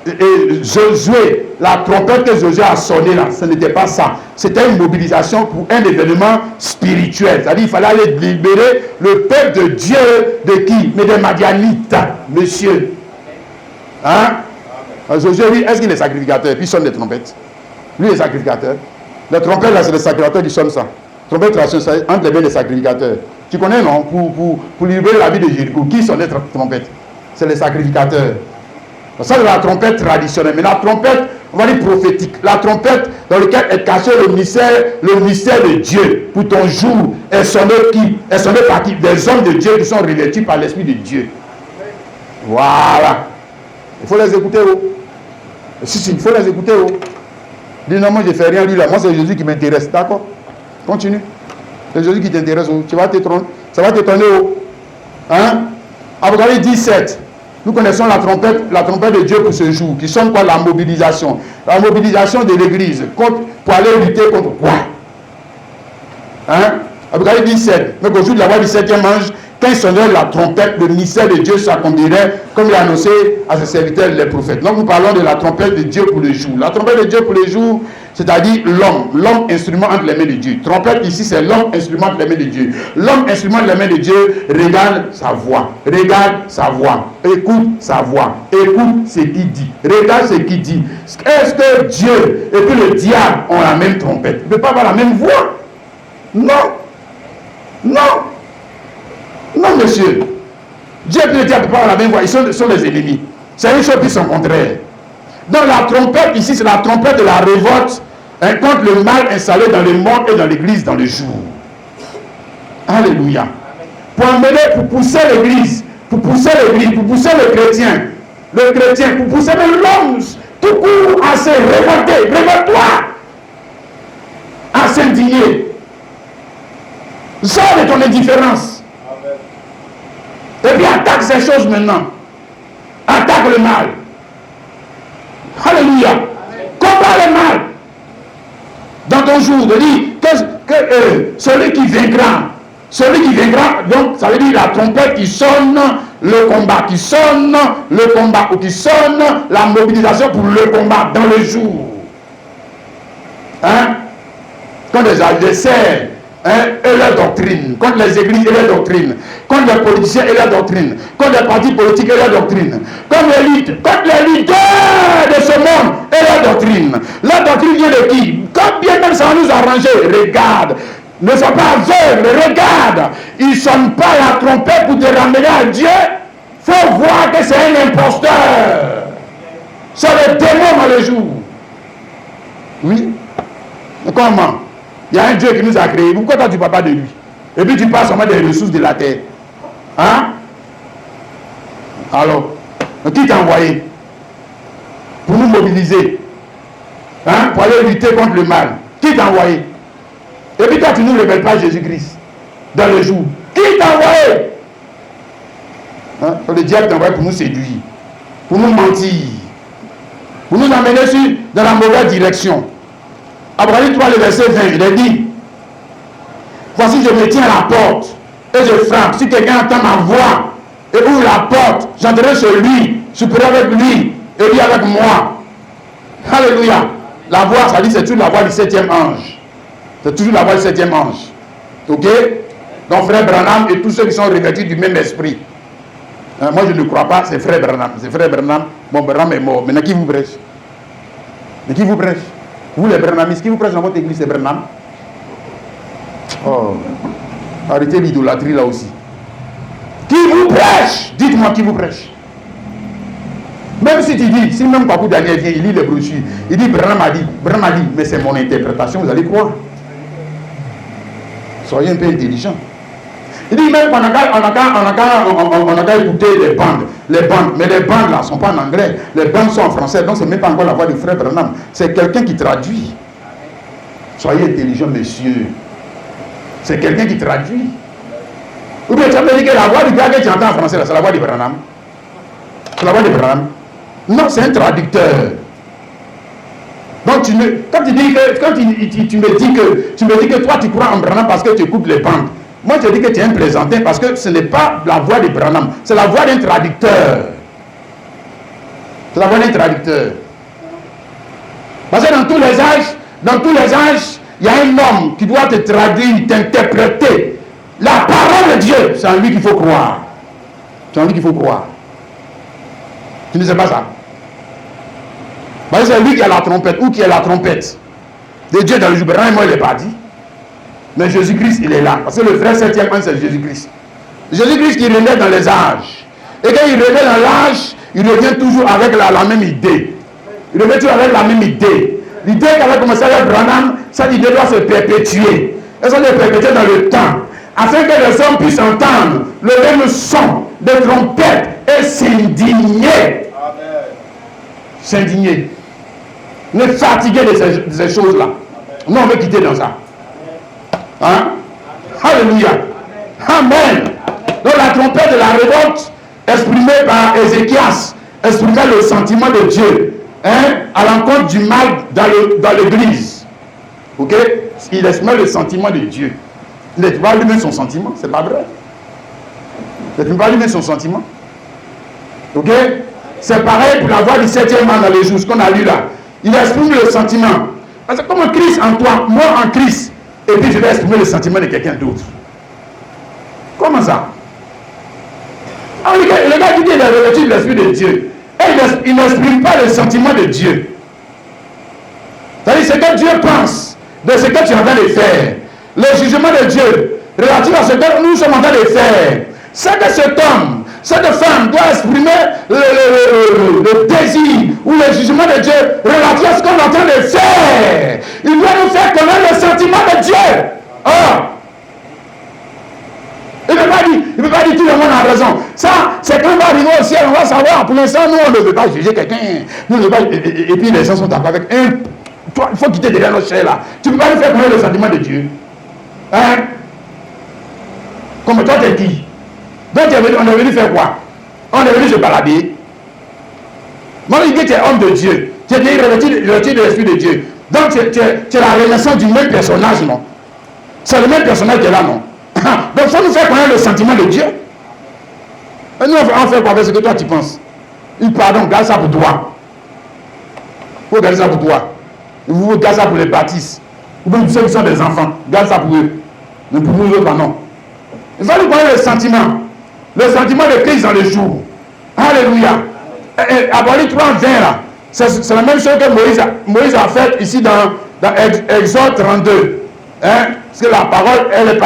Et Josué, la trompette que Josué a sonné là, ce n'était pas ça. C'était une mobilisation pour un événement spirituel. C'est-à-dire qu'il fallait aller libérer le peuple de Dieu de qui? Mais des Madianites, monsieur. Hein? Josué, oui, est-ce qu'il est sacrificateur? Puis il sonne des trompettes. Lui est sacrificateur. Les trompettes là, c'est les sacrificateurs qui sonnent ça. Trompette traditionnelle, entre les mains des sacrificateurs. Tu connais, non? Pour libérer la vie de Jéricho, qui sonne les trompettes? C'est les sacrificateurs. Ça, c'est la trompette traditionnelle. Mais la trompette, on va dire prophétique. La trompette dans laquelle est caché le mystère de Dieu pour ton jour. Elle sonne qui? Elle sonne par qui? Des hommes de Dieu qui sont revêtus par l'Esprit de Dieu. Voilà. Il faut les écouter. Oh. Si, il faut les écouter. Oh. Dis non, moi je ne fais rien lui là. Moi c'est Jésus qui m'intéresse. D'accord? Continue. C'est Jésus qui t'intéresse. Oh. Tu vas t'étonner. Ça va t'étonner. Oh. Hein? Apocalypse 17. Nous connaissons la trompette de Dieu pour ce jour, qui sonne quoi? La mobilisation. La mobilisation de l'église pour aller lutter contre quoi? Hein? Apocalypse 17. Mais qu'au jour de la voix du 7e ange, quand il sonnerait la trompette, le mystère de Dieu s'accomplirait, comme il a annoncé à ses serviteurs les prophètes. Donc nous parlons de la trompette de Dieu pour le jour. La trompette de Dieu pour le jour, c'est-à-dire l'homme instrument entre les mains de Dieu. Trompette ici, c'est l'homme instrument entre les mains de Dieu. L'homme instrument entre les mains de Dieu regarde sa voix, écoute sa voix, écoute ce qu'il dit, regarde ce qu'il dit. Est-ce que Dieu et puis le diable ont la même trompette? Ils ne peuvent pas avoir la même voix. Non, monsieur. Dieu et le diable ne peuvent pas avoir la même voix. Ils sont les ennemis. C'est une chose qui sont contraires. Donc la trompette ici, c'est la trompette de la révolte contre le mal installé dans le monde et dans l'église dans le jour. Alléluia. Pour pousser l'église, pour pousser le chrétien, pour pousser même l'homme tout court à se révolter, révolte-toi, à s'indigner. Sors de ton indifférence. Et puis attaque ces choses maintenant. Attaque le mal. Alléluia. Combat le mal. Dans ton jour, de dire que celui qui vaincra, donc ça veut dire la trompette qui sonne le combat, ou qui sonne la mobilisation pour le combat dans le jour. Hein? Quand les adversaires et leur doctrine, contre les églises et leur doctrine, contre les politiciens et leur doctrine, contre les partis politiques et leur doctrine, contre les leaders de ce monde et leur doctrine. La doctrine vient de qui? Quand bien même ça va nous arranger, regarde, ne sois pas aveugle, regarde, ils ne sonnent pas la trompette pour te ramener à Dieu. Il faut voir que c'est un imposteur. C'est le démon dans le jour. Oui. Comment? Il y a un Dieu qui nous a créés. Pourquoi toi tu ne parles pas de lui? Et puis tu parles seulement des ressources de la terre. Hein? Alors, qui t'a envoyé? Pour nous mobiliser. Hein? Pour aller lutter contre le mal. Qui t'a envoyé? Et puis toi tu ne nous révèles pas Jésus-Christ dans le jour. Qui t'a envoyé? Hein? Le diable t'a envoyé pour nous séduire. Pour nous mentir. Pour nous amener dans la mauvaise direction. Abraham 3, le verset 20, il a dit: voici, je me tiens à la porte et je frappe. Si quelqu'un entend ma voix et ouvre la porte, j'entrerai chez lui, je pourrai avec lui et lui avec moi. Alléluia. La voix, ça dit, c'est toujours la voix du 7e ange. C'est toujours la voix du 7e ange. Ok? Donc, frère Branham et tous ceux qui sont revêtus du même esprit. Moi, je ne crois pas, c'est frère Branham. C'est frère Branham. Bon, Branham est mort. Maintenant, qui vous prêche? Mais qui vous prêche? Vous les Branhamistes, qui vous prêche dans votre église, c'est Branham? Oh, arrêtez l'idolâtrie là aussi. Qui vous prêche? Dites-moi qui vous prêche. Même si tu dis, si même Papou Daniel vient, il lit les brochures, il dit Branham a dit, mais c'est mon interprétation, vous allez croire. Soyez un peu intelligent. Il dit même qu'on a qu'à écouter les bandes. Mais les bandes là ne sont pas en anglais. Les bandes sont en français. Donc ce n'est même pas encore la voix du frère Branham. C'est quelqu'un qui traduit. Soyez intelligents, messieurs. C'est quelqu'un qui traduit. Ou bien tu as dit que la voix du gars que tu entends en français, c'est la voix de Branham. C'est la voix de Branham. Non, c'est un traducteur. Donc quand tu me dis que toi tu crois en Branham parce que tu écoutes les bandes. Moi je dis que tu es un plaisantin parce que ce n'est pas la voix de Branham, c'est la voix d'un traducteur. C'est la voix d'un traducteur. Parce que dans tous les âges, il y a un homme qui doit te traduire, t'interpréter. La parole de Dieu, c'est en lui qu'il faut croire. C'est en lui qu'il faut croire. Tu ne sais pas ça? Parce que c'est lui qui a la trompette. Où qui est la trompette de Dieu dans le jour. Moi, il n'est pas dit. Mais Jésus-Christ, il est là. Parce que le vrai septième ange, c'est Jésus-Christ. Jésus-Christ qui renaît dans les âges. Et quand il renaît dans l'âge, il revient toujours avec la même idée. Il revient toujours avec la même idée. L'idée qu'avait commencé avec Branham, cette idée doit se perpétuer. Elle doit se perpétuer dans le temps. Afin que les hommes puissent entendre le même son de trompette et s'indigner. S'indigner. Ne fatiguer de ces choses-là. Non, on veut quitter dans ça. Hein? Alléluia. Amen. Donc la trompette de la révolte exprimée par Ézéchias exprimait le sentiment de Dieu, hein, à l'encontre du mal dans l'église. Ok? Il exprimait le sentiment de Dieu. Il n'exprime pas lui-même son sentiment, c'est pas vrai. Il n'exprime pas lui-même son sentiment. Ok? C'est pareil pour la voix du septième ange dans les jours, ce qu'on a lu là. Il exprime le sentiment. Parce que comme Christ en toi, moi en Christ, et puis je vais exprimer le sentiment de quelqu'un d'autre. Comment ça? Ah, le gars qui dit qu'il est revêtu de l'Esprit de Dieu, et il n'exprime pas le sentiment de Dieu. C'est-à-dire ce que Dieu pense de ce que tu es en train de faire. Le jugement de Dieu relatif à ce que nous sommes en train de faire. C'est que cet homme, cette femme doit exprimer le désir ou le jugement de Dieu relatif à ce qu'on est en train de faire. Il doit nous faire connaître le sentiment de Dieu. Oh. Il ne peut pas dire tout le monde a raison. Ça, c'est quand on va arriver au ciel, on va savoir. Pour l'instant, nous, on ne veut pas juger quelqu'un. Et puis les gens sont d'accord avec un. Toi, il faut quitter derrière notre chair là. Tu ne peux pas nous faire connaître le sentiment de Dieu. Hein? Comme toi, t'es qui? Donc, on est venu faire quoi? On est venu se balader. Moi, je dis que tu es homme de Dieu. Tu es revêtu de l'Esprit de Dieu. Donc, tu es la renaissance du même personnage, non? C'est le même personnage qui est là, non? Donc, il faut nous faire connaître le sentiment de Dieu. Et nous, on fait quoi avec ce que toi, tu penses? Pardon, garde ça pour toi. Il faut garder ça pour toi. Vous gardez ça pour les baptistes. Ou bien ceux qui sont des enfants. Garde ça pour eux. Mais pour nous autres, non. Il faut nous connaître le sentiment. Le sentiment de Christ dans les jours. Alléluia. Apocalypse 3, 20 là. C'est la même chose que Moïse a fait ici dans Exode 32. Hein? Parce que la parole, elle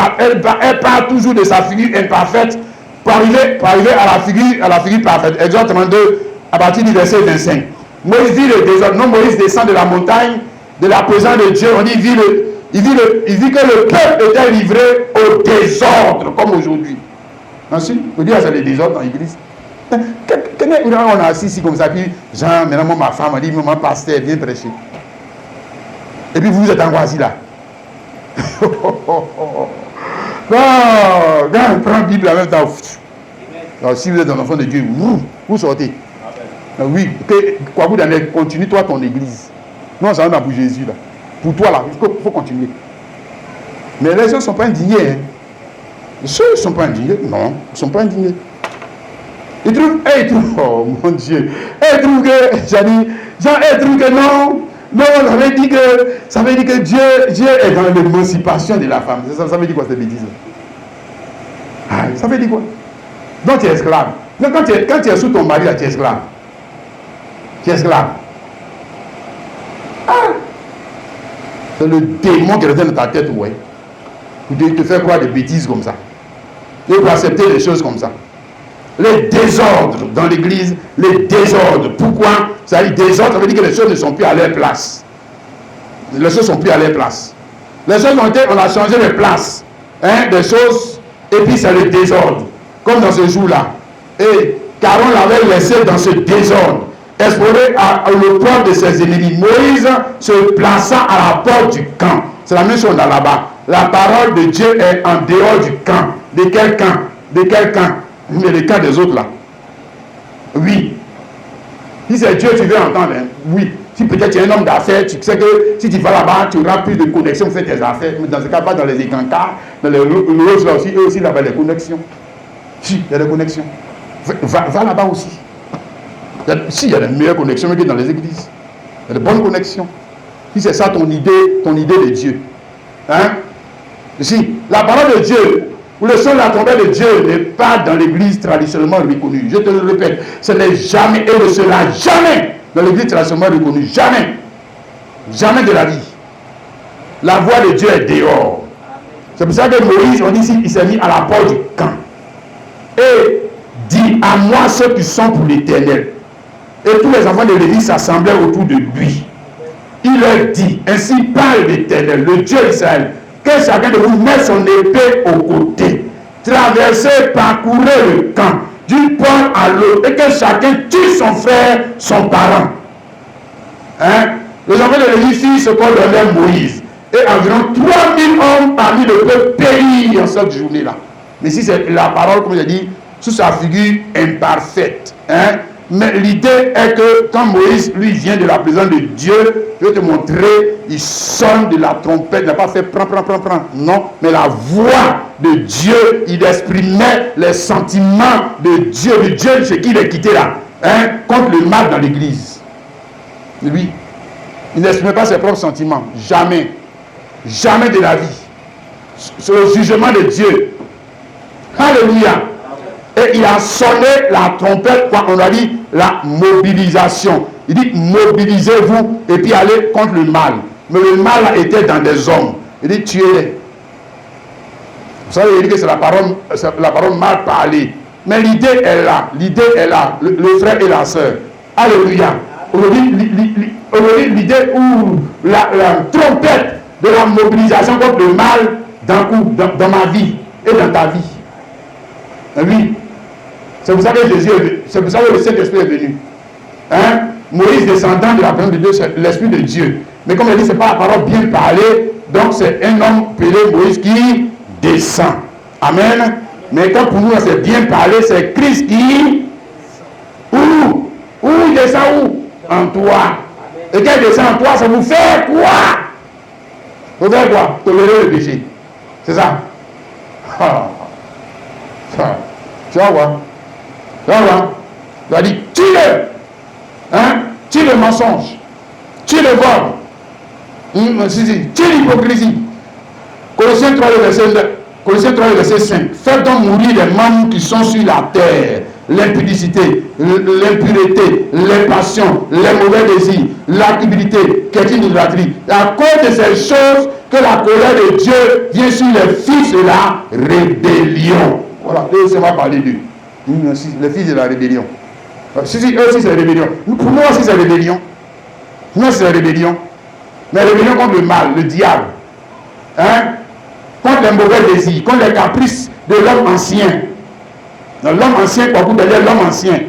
part toujours de sa figure imparfaite pour arriver à la figure parfaite. Exode 32, à partir du verset 25. Moïse vit le désordre. Non, Moïse descend de la montagne, de la présence de Dieu. On dit, il vit que le peuple était livré au désordre, comme aujourd'hui. Ensuite, on dit, c'est le désordre dans l'église. On a assis ici comme ça, puis Jean, maintenant ma femme a dit, maman, pasteur, viens prêcher. Et puis vous êtes angoissé là. Non, regarde, prends la Bible en même temps. Alors, si vous êtes un enfant de Dieu, vous sortez. Oui, quoi vous donner, continue toi ton église. Non, ça va pour Jésus là. Pour toi là, il faut continuer. Mais les gens ne sont pas indignés. Hein. Ceux ne sont pas indignés. Non, ils ne sont pas indignés. Ils trouvent, oh mon Dieu. Ils trouvent que, ils trouvent que non, ça veut dire que Dieu est dans l'émancipation de la femme. Ça veut dire quoi cette bêtise? Ça veut dire quoi? Donc tu es esclave. Donc, quand tu es sous ton mari là, tu es esclave. Tu es esclave. C'est le démon qui revient dans ta tête, ouais. Pour te faire croire des bêtises comme ça. Et pour accepter des choses comme ça. Les désordres dans l'église, les désordres. Pourquoi? Ça veut dire désordre, ça veut dire que les choses ne sont plus à leur place. Les choses ne sont plus à leur place. Les choses on a changé de place. Hein, des choses et puis c'est le désordre, comme dans ce jour-là. Et Caron l'avait laissé dans ce désordre, exposé le port de ses ennemis. Moïse se plaça à la porte du camp. C'est la même chose là-bas. La parole de Dieu est en dehors du camp. De quel camp? De quel camp? Mais le camp des autres là. Oui. Si c'est Dieu, tu veux entendre, hein? Oui. Si peut-être tu es un homme d'affaires, tu sais que si tu vas là-bas, tu auras plus de connexions pour faire tes affaires. Mais dans ce cas, pas dans les écancars, dans les roses là aussi, eux aussi là-bas, les connexions. Si, il y a des connexions. Va là-bas aussi. Si, il y a des meilleures connexions que dans les églises. Il y a de bonnes connexions. Si c'est ça ton idée de Dieu. Hein? Si, la parole de Dieu, ou le son de la trompette de Dieu n'est pas dans l'église traditionnellement reconnue. Je te le répète, ce n'est jamais et ne sera jamais dans l'église traditionnellement reconnue. Jamais. Jamais de la vie. La voix de Dieu est dehors. C'est pour ça que Moïse, on dit ici, il s'est mis à la porte du camp. Et dit à moi ceux qui sont pour l'Éternel. Et tous les enfants de Lévi s'assemblaient autour de lui. Il leur dit, ainsi parle l'Éternel, le Dieu d'Israël, que chacun de vous mette son épée au côté, traversez, parcourez le camp, d'une porte à l'autre, et que chacun tue son frère, son parent. Hein? Les enfants de Lévi firent ce qu'ordonnait Moïse. Et environ 3000 hommes parmi le peuple périrent en cette journée-là. Mais si c'est la parole, comme j'ai dit, sous sa figure imparfaite. Hein? Mais l'idée est que quand Moïse, lui, vient de la présence de Dieu, je vais te montrer, il sonne de la trompette, il n'a pas fait prends. Non, mais la voix de Dieu, il exprimait les sentiments de Dieu chez qui il est quitté là, hein, contre le mal dans l'église. Lui, il n'exprimait pas ses propres sentiments. Jamais. Jamais de la vie. C'est le jugement de Dieu. Alléluia. Et il a sonné la trompette quand on a dit la mobilisation. Il dit mobilisez-vous et puis allez contre le mal. Mais le mal était dans des hommes. Il dit tuez-les. Vous savez, il dit que c'est la parole mal parlée. Mais l'idée est là. L'idée est là. Le frère et la sœur. Alléluia. Aujourd'hui, l'idée où la trompette de la mobilisation contre le mal dans ma vie et dans ta vie. Oui. C'est pour ça que Jésus est venu. C'est pour ça que le Saint-Esprit est venu. Hein? Moïse descendant de la présence de Dieu, c'est l'Esprit de Dieu. Mais comme il dit, ce n'est pas la parole bien parlée. Donc c'est un homme appelé Moïse qui descend. Amen. Mais quand pour nous c'est bien parlé, c'est Christ qui... Où il descend où? En toi. Et quand il descend en toi, ça vous fait quoi? Vous faites quoi? Tolérer le péché. C'est ça. Ça. Tu vas voir. Tu vas dire, tue-le. Hein? Tue le mensonge. Tue le vol. Tue l'hypocrisie. Colossiens 3, le verset 5. Faites donc mourir les membres qui sont sur la terre. L'impudicité, l'impureté, les passions, les mauvais désirs, l'activité, qui est une idolâtrie. À cause de ces choses que la colère de Dieu vient sur les fils de la rébellion. Voilà, eux, ça va parler d'eux. Les fils de la rébellion. Eux aussi, c'est la rébellion. Pour moi aussi, c'est la rébellion. Pour moi, c'est la rébellion. Mais la rébellion contre le mal, le diable. Hein? Contre les mauvais désirs, contre les caprices de l'homme ancien. L'homme ancien, quoi, vous derrière l'homme ancien.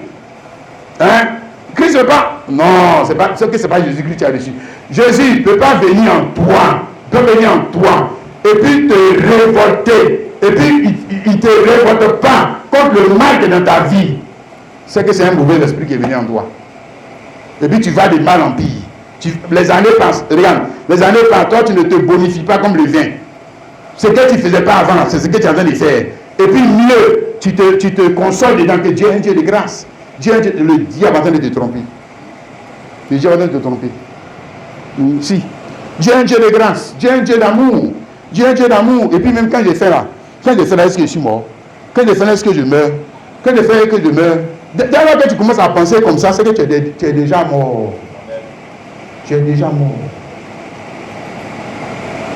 Hein? Christ ne peut pas. Non, c'est pas Jésus-Christ qui a reçu. Jésus ne peut pas venir en toi. Il peut venir en toi. Et puis te révolter. Et puis il ne te révolte pas contre le mal qui est dans ta vie. C'est que c'est un mauvais esprit qui est venu en toi. Et puis tu vas de mal en pire. Les années passent. Regarde, les années passent. Toi, tu ne te bonifies pas comme le vin. Ce que tu ne faisais pas avant, c'est ce que tu es en train de faire. Et puis mieux, tu te consoles dedans que Dieu est un Dieu de grâce. Dieu est un Dieu, le diable est en train de te tromper. Le diable est en train de te tromper. Si. Dieu est un Dieu de grâce. Dieu est un Dieu d'amour. Dieu est un Dieu d'amour. Et puis même quand j'ai fait là, est-ce que je suis mort? Quand j'ai fait là, est-ce que je meurs? Quand j'ai fait que je meurs? Dès lors que tu commences à penser comme ça, c'est que tu es déjà mort. Tu es déjà mort.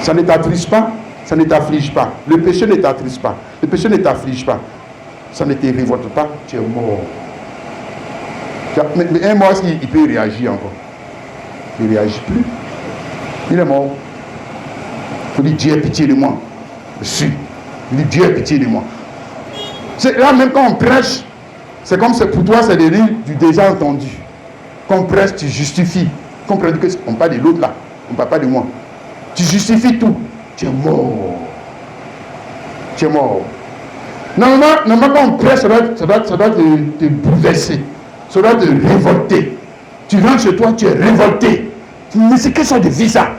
Ça ne t'attriste pas. Ça ne t'afflige pas. Le péché ne t'attriste pas. Le péché ne t'afflige pas. Ça ne te révolte pas. Tu es mort. Mais un mort, il peut réagir encore. Il ne réagit plus. Il est mort. Il faut dire Dieu ait pitié de moi. Je suis. Il dit Dieu ait pitié de moi. Là, même quand on prêche, c'est comme pour toi, c'est des rires du déjà entendu. Quand on prêche, tu justifies. Quand on prédit qu'on parle de l'autre là, on ne parle pas de moi. Tu justifies tout. Tu es mort. Tu es mort. Normalement quand on prêche, ça doit te bouleverser. Ça doit te révolter. Tu rentres chez toi, tu es révolté. Mais c'est quelle sorte de vie ça?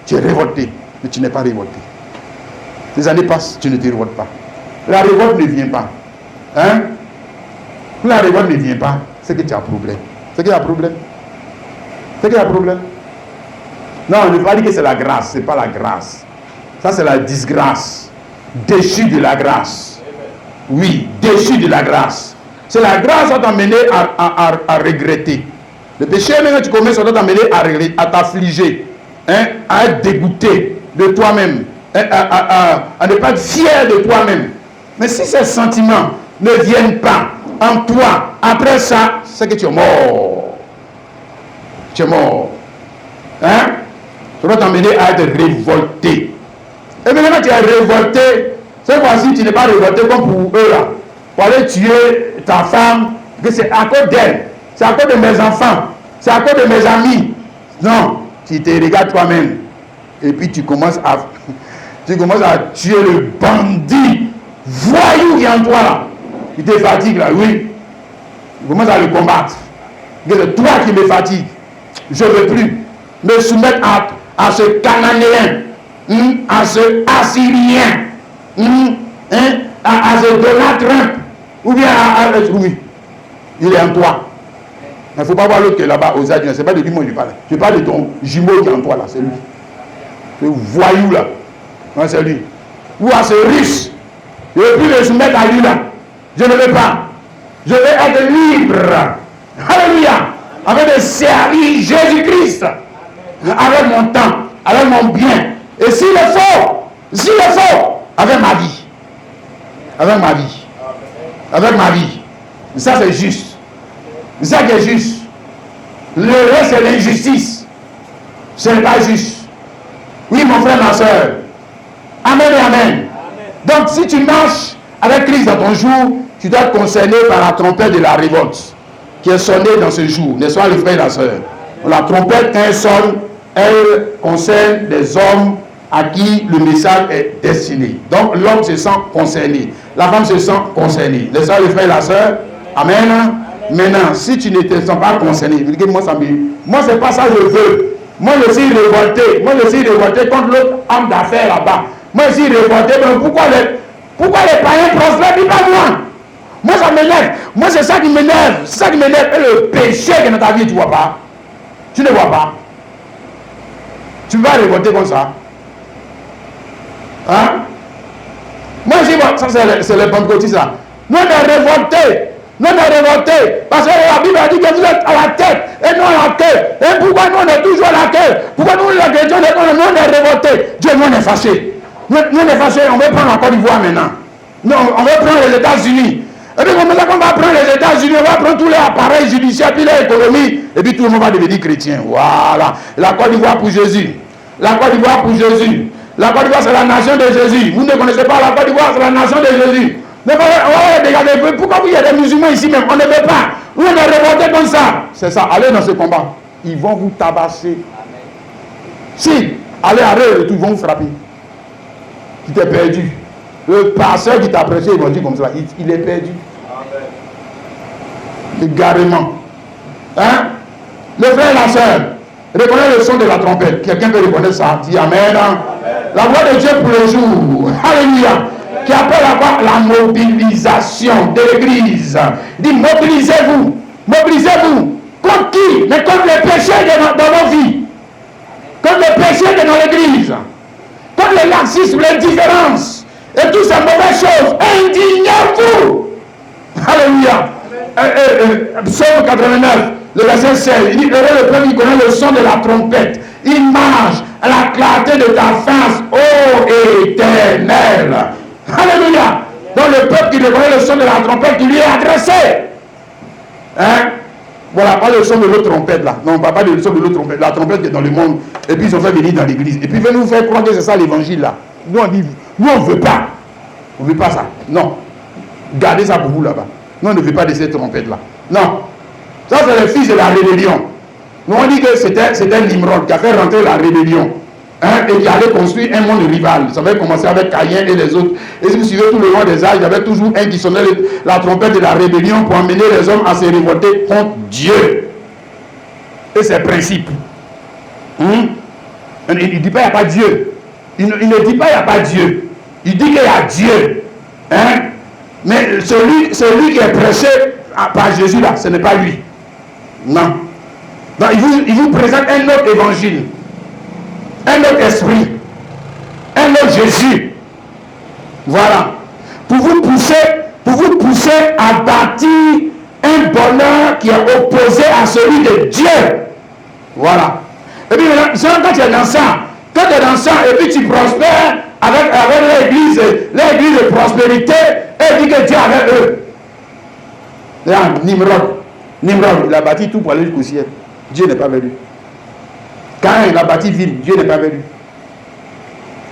Tu es révolté, mais tu n'es pas révolté. Les années passent, tu ne te révoltes pas. La révolte ne vient pas. Hein? La révolte ne vient pas, c'est que tu as un problème. C'est qu'il y a un problème. C'est qu'il y a un problème. Non, on ne peut pas dire que c'est la grâce. Ce n'est pas la grâce. Ça, c'est la disgrâce. Déchu de la grâce. Oui, déchu de la grâce. C'est la grâce qui va t'amener à regretter. Le péché, même quand tu commets, ça doit t'amener à t'affliger, hein, à être dégoûté de toi-même, hein, à ne pas être fier de toi-même. Mais si ces sentiments ne viennent pas en toi, après ça, c'est que tu es mort. Tu es mort. Hein? Ça doit t'amener à être révolté. Et maintenant, tu es révolté. Cette fois-ci, tu n'es pas révolté comme pour eux là. Pour aller tuer ta femme, que c'est à cause d'elle. C'est à cause de mes enfants. C'est à cause de mes amis. Non, tu te regardes toi-même. Et puis tu commences à tuer le bandit voyou qui est en toi là. Il te fatigue là, oui. Tu commences à le combattre. C'est toi qui me fatigue. Je ne veux plus me soumettre à ce Cananéen, à ce Assyrien, à ce Donald Trump, ou bien oui, il est en toi. Il ne faut pas voir l'autre qui est là-bas aux États-Unis. Ce n'est pas de lui moi je parle. Je parle de ton jumeau qui est en toi là, c'est lui. Ce voyou là. Non, c'est lui. Ou à ce russe. Je ne veux plus me soumettre à lui là. Je ne veux pas. Je veux être libre. Alléluia. Avec de servir Jésus-Christ. Avec mon temps, avec mon bien. Et s'il le faut, avec ma vie. Avec ma vie. Avec ma vie. Ça c'est juste. C'est ça qui est juste. Le reste c'est l'injustice. Ce n'est pas juste. Oui mon frère, ma soeur. Amen et amen. Donc si tu marches avec Christ dans ton jour, tu dois être concerné par la trompette de la révolte qui est sonnée dans ce jour. N'est-ce pas les frères et la soeur? La trompette quand elle sonne, elle concerne des hommes à qui le message est destiné. Donc l'homme se sent concerné. La femme se sent concernée. N'est-ce pas les frères et la soeur? Amen. Maintenant, si tu ne te sens pas concerné, moi c'est pas ça que je veux. Moi je suis révolté. Moi je suis révolté contre l'autre homme d'affaires là-bas. Moi je suis révolté. Mais pourquoi les païens prospèrent? Dis pas moi. Moi ça m'énerve. Moi c'est ça qui m'énerve. C'est ça qui m'énerve. Et le péché qui est dans ta vie, tu ne vois pas. Tu ne vois pas. Tu vas révolter comme ça. Hein? Moi je dis, bon, ça c'est les pentecôtistes là. Nous on est révoltés. Nous on est révoltés. Parce que la Bible a dit que vous êtes à la tête et non à la queue. Et pourquoi nous on est toujours à la queue? Pourquoi nous les chrétiens, nous on est révoltés? Dieu, nous on est fâchés. Nous on est fâchés, on va prendre la Côte d'Ivoire maintenant. Non, on va prendre les États-Unis. Et puis comme ça, on va prendre les États-Unis, on va prendre tous les appareils judiciaires, puis l'économie, et puis tout le monde va devenir chrétien. Voilà. La Côte d'Ivoire pour Jésus. La Côte d'Ivoire pour Jésus. La Côte d'Ivoire, c'est la nation de Jésus. Vous ne connaissez pas la Côte d'Ivoire, c'est la nation de Jésus. Mais regardez, pourquoi il y a des musulmans ici même? On ne veut pas. Nous, on est révoltés comme ça. C'est ça. Allez dans ce combat. Ils vont vous tabasser. Si, allez, arrête, ils vont vous frapper. Tu t'es perdu. Le pasteur qui t'a prêché, il va dire comme ça. Il est perdu. Égarément. Hein? Le frère et la soeur, reconnaissez le son de la trompette. Quelqu'un peut reconnaître ça. Dis Amen. La voix de Dieu pour le jour. Alléluia. Qui appelle à quoi? La mobilisation de l'église. Dit mobilisez-vous. Mobilisez-vous. Contre qui? Mais contre les péchés dans nos vies. Contre les péchés dans l'église. Contre les laxismes, l'indifférence. Et toutes ces mauvaises choses. Indignez-vous. Alléluia. Psaume 89, le verset 16. Il dit, heureux le peuple qui connaît le son de la trompette. Il marche à la clarté de ta face, ô Éternel. Alléluia. Donc le peuple qui reconnaît le son de la trompette qui lui est adressé. Hein? Voilà, pas le son de l'autre trompette là. Non, pas le son de l'autre trompette. La trompette qui est dans le monde. Et puis ils ont fait venir dans l'église. Et puis ils veulent nous faire croire que c'est ça l'évangile là. Nous on dit, nous on ne veut pas. On ne veut pas ça. Non. Gardez ça pour vous là-bas. Nous, on ne veut pas de cette trompette-là. Non. Ça, c'est le fils de la rébellion. Nous, on dit que c'était Nimrod qui a fait rentrer la rébellion. Hein, et qui allait construire un monde rival. Ça avait commencé avec Caïn et les autres. Et si vous suivez tout le long des âges, il y avait toujours un qui sonnait la trompette de la rébellion pour amener les hommes à se révolter contre Dieu et ses principes. Il ne dit pas qu'il n'y a pas Dieu. Il ne dit pas qu'il n'y a pas Dieu. Il dit qu'il y a Dieu. Hein? Mais celui qui est prêché par Jésus là, ce n'est pas lui. Non. Donc, il vous présente un autre évangile. Un autre esprit, un autre Jésus. Voilà. Pour vous pousser à bâtir un bonheur qui est opposé à celui de Dieu. Voilà. Et puis maintenant, quand tu es dans ça, et puis tu prospères avec l'église de prospérité, et dit que Dieu est avec eux. Là, Nimrod, il a bâti tout pour aller jusqu'au ciel. Dieu n'est pas venu. Quand il a bâti ville, Dieu n'est pas venu.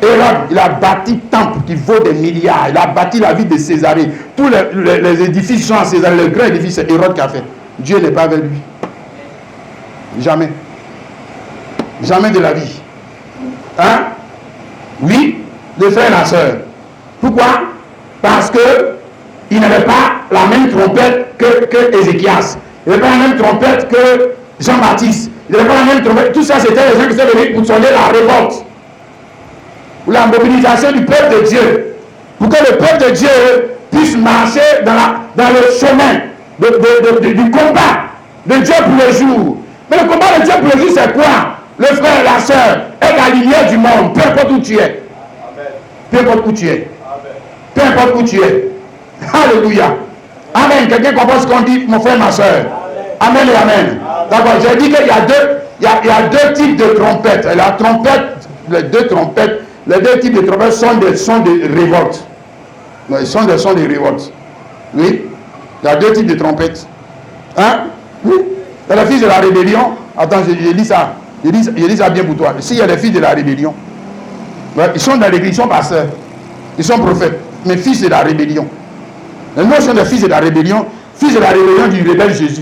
Hérode, il a bâti temple qui vaut des milliards. Il a bâti la ville de Césarée. Tous les édifices sont à Césarée. Le grand édifice, c'est Hérode qui a fait. Dieu n'est pas avec lui. Jamais. Jamais de la vie. Hein? Oui, le frère et la soeur. Pourquoi? Parce que il n'avait pas la même trompette que Ézéchias. Il n'avait pas la même trompette que Jean-Baptiste. Il n'avait pas la même trompette. Tout ça, c'était les gens qui étaient venus pour sonner la révolte. Pour la mobilisation du peuple de Dieu. Pour que le peuple de Dieu puisse marcher dans le chemin du combat de Dieu pour le jour. Mais le combat de Dieu pour le jour, c'est quoi? Le frère et la soeur est la lumière du monde, peu importe où tu es. Peu importe où tu es. Peu importe où tu es. Alléluia. Amen. Quelqu'un comprend ce qu'on dit, mon frère, ma soeur? Amen et amen. D'accord, j'ai dit qu'il y a deux types de trompettes. La trompette, les deux types de trompettes sont des sons de révolte. Ils sont des sons de révolte. Oui. Il y a deux types de trompettes. Hein? Oui. Il y a les fils de la rébellion. Attends, je lis ça. Je lis ça bien pour toi. Ici, il y a les fils de la rébellion. Ouais, ils sont dans l'église, ils sont pasteurs. Ils sont prophètes. Mais fils de la rébellion. Les noms sont des fils de la rébellion. Fils de la rébellion du rebelle Jésus.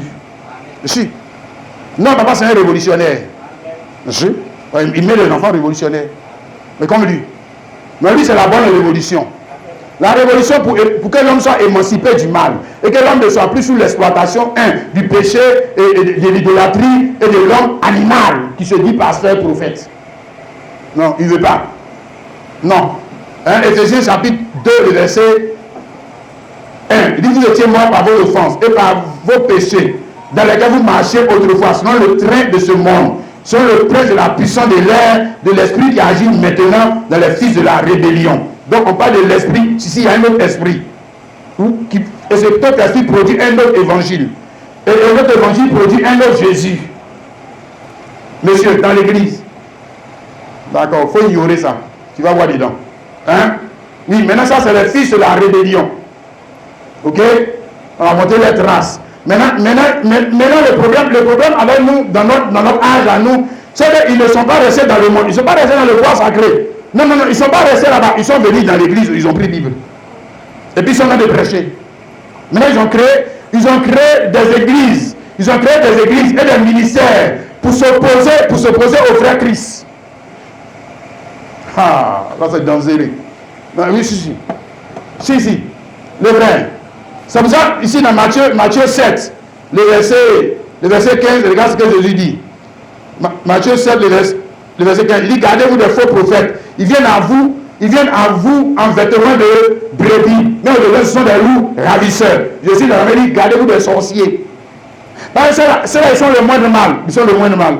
Si. Non, papa, c'est un révolutionnaire. Si. Il met les enfants révolutionnaires. Mais comme lui. Mais lui, c'est la bonne révolution. La révolution pour que l'homme soit émancipé du mal. Et que l'homme ne soit plus sous l'exploitation, du péché, et de l'idolâtrie, et de l'homme animal qui se dit pasteur, prophète. Non, il ne veut pas. Non. Éphésiens chapitre 2, le verset 1. Il dit, vous étiez morts par vos offenses et par vos péchés, dans lesquels vous marchiez autrefois, selon le train de ce monde, selon le prince de la puissance de l'air, de l'esprit qui agit maintenant dans les fils de la rébellion. Donc on parle de l'esprit, ici il y a un autre esprit. Et cet autre esprit produit un autre évangile. Et l'autre évangile produit un autre Jésus. Monsieur, dans l'église. D'accord, il faut ignorer ça. Tu vas voir dedans. Hein? Oui, maintenant ça c'est les fils de la rébellion. Ok? On va monter les traces. Maintenant le problème avec nous, dans notre âge à nous, c'est qu'ils ne sont pas restés dans le monde. Ils ne sont pas restés dans le bois sacré. Non, ils ne sont pas restés là-bas. Ils sont venus dans l'église, ils ont pris Bible. Et puis ils sont en train de prêcher. Maintenant ils ont créé des églises. Ils ont créé des églises et des ministères pour s'opposer au frère Christ. Ah, là c'est dangereux. Oui, si. Le vrai. C'est pour ça, ici dans Matthieu 7, le verset 15, regarde ce que Jésus dit. Matthieu 7, le verset 15, il dit, gardez-vous des faux prophètes. Ils viennent à vous en vêtements de brebis. Mais au-delà, ce sont des loups ravisseurs. Jésus leur a dit, gardez-vous des sorciers. Ceux-là, ils sont le moins de mal. Ils sont le moins de mal.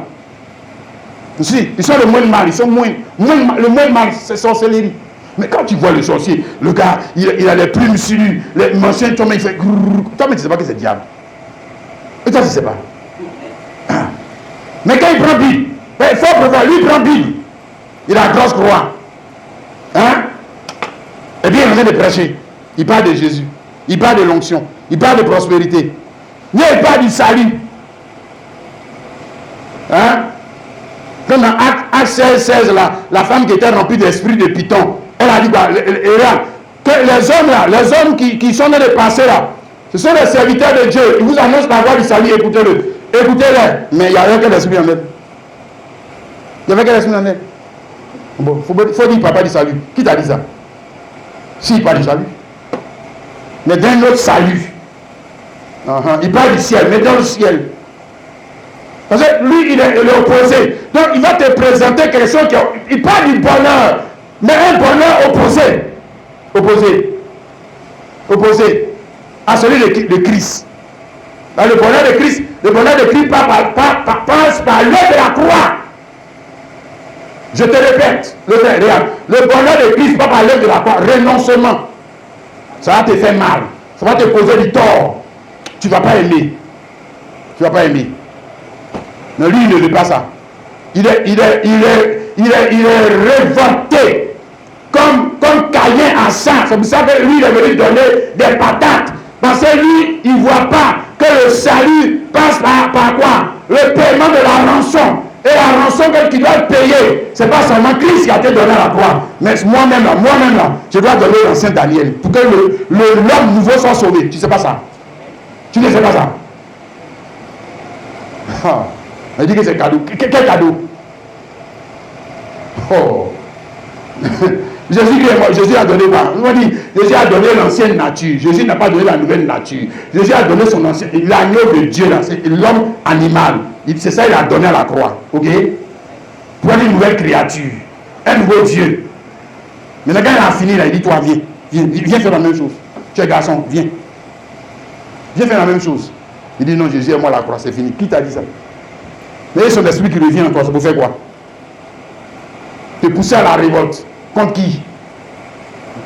Si, ils sont le moins de mal. Ils sont le moins de mal, c'est sorcellerie. Mais quand tu vois le sorcier, le gars, il a les plumes sur lui, les manchettes, toi, il fait grrr. Toi, mais tu ne sais pas que c'est le diable. Et toi, tu ne sais pas. Mais quand il prend Bible, il faut prévoir, lui, il prend Bible. Il a la grosse croix. Hein? Et bien, il est en train de prêcher. Il parle de Jésus. Il parle de l'onction. Il parle de prospérité. Mais il parle du salut. Hein? Comme dans Acte 16, la femme qui était remplie d'esprit de Python, elle a dit, regarde, que les hommes là, les hommes qui sont dans les passés là, ce sont les serviteurs de Dieu. Ils vous annoncent la voie du salut, écoutez-le. Écoutez-les. Mais il n'y avait que l'esprit en elle. Il n'y avait que l'esprit en elle. Bon, il faut dire papa du salut. Qui t'a dit ça? Si, il parle du salut. Mais d'un autre salut. Il parle du ciel, mais dans le ciel. Parce que lui, il est opposé. Donc, il va te présenter quelque chose il parle du bonheur, mais un bonheur opposé. Opposé à celui de Christ. Le bonheur de Christ passe par l'œuvre de la croix. Je te répète, le bonheur de Christ passe par l'œuvre de la croix. Renoncement. Ça va te faire mal. Ça va te causer du tort. Tu ne vas pas aimer. Tu ne vas pas aimer. Mais lui, il ne veut pas ça. Il est révolté. Comme Caïn à sang. C'est pour ça que lui, il est venu donner des patates. Parce que lui, il ne voit pas que le salut passe par quoi? Le paiement de la rançon. Et la rançon qu'il doit payer, ce n'est pas seulement Christ qui a été donné à la croix. Mais moi-même là, je dois donner l'ancien Daniel. Pour que l'homme nouveau soit sauvé. Tu ne sais pas ça? Tu ne sais pas ça? Il dit que c'est cadeau. Quel cadeau? Oh. Jésus a donné quoi? Jésus a donné l'ancienne nature. Jésus n'a pas donné la nouvelle nature. Jésus a donné son ancien. L'agneau de Dieu, là, c'est l'homme animal. C'est ça qu'il a donné à la croix. Ok? Pour une nouvelle créature. Un nouveau Dieu. Maintenant, quand il a fini, là, il dit toi, viens faire la même chose. Tu es garçon, viens. Viens faire la même chose. Il dit non, Jésus, moi la croix, c'est fini. Qui t'a dit ça? Mais son esprit qui revient en toi, c'est pour faire quoi? Te pousser à la révolte. Contre qui?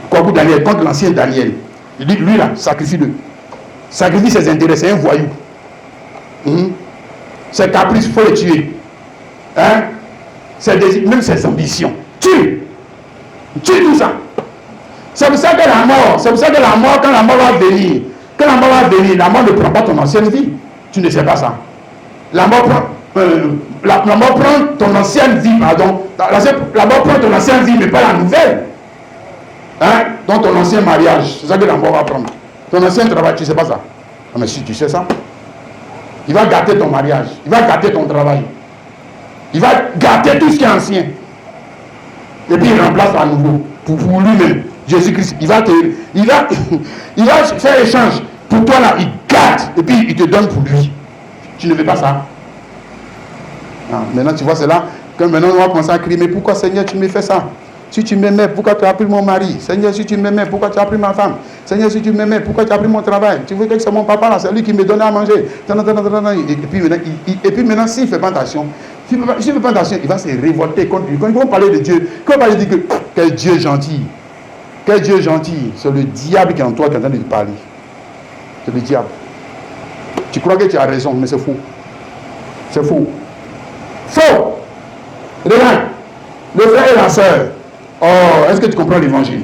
Contre Daniel, contre l'ancien Daniel. Il dit, lui là, sacrifie-le. Sacrifie ses intérêts, c'est un voyou. Ses caprices, il faut le tuer. Ses désirs, même ses ambitions. Tue tout ça. C'est pour ça que la mort, quand la mort va venir, la mort ne prend pas ton ancienne vie. Tu ne sais pas ça. La mort prend ton ancienne vie, pardon. La mort prend ton ancienne vie, mais pas la nouvelle. Donc ton ancien mariage, c'est ça que la mort va prendre. Ton ancien travail, tu ne sais pas ça. Mais si tu sais ça, il va gâter ton mariage, il va gâter ton travail. Il va gâter tout ce qui est ancien. Et puis il remplace à nouveau. Pour lui-même, Jésus-Christ, il va faire échange. Pour toi là, il gâte. Et puis il te donne pour lui. Tu ne veux pas ça. Maintenant tu vois, c'est là que maintenant on va commencer à crier, mais pourquoi Seigneur tu me fais ça? Si tu m'aimais, pourquoi tu as pris mon mari? Seigneur, si tu m'aimais, pourquoi tu as pris ma femme? Seigneur, si tu m'aimais, pourquoi tu as pris mon travail? Tu veux que c'est mon papa là, c'est lui qui me donnait à manger. Et puis maintenant, s'il ne fait pas attention, il va se révolter contre lui. Quand ils vont parler de Dieu, quand ils vont dire que quel Dieu gentil, quel Dieu gentil, c'est le diable qui est en toi qui est en train de te parler. C'est le diable. Tu crois que tu as raison, mais c'est faux. C'est faux. Faux. Regarde, le frère et la soeur. Oh, est-ce que tu comprends l'évangile?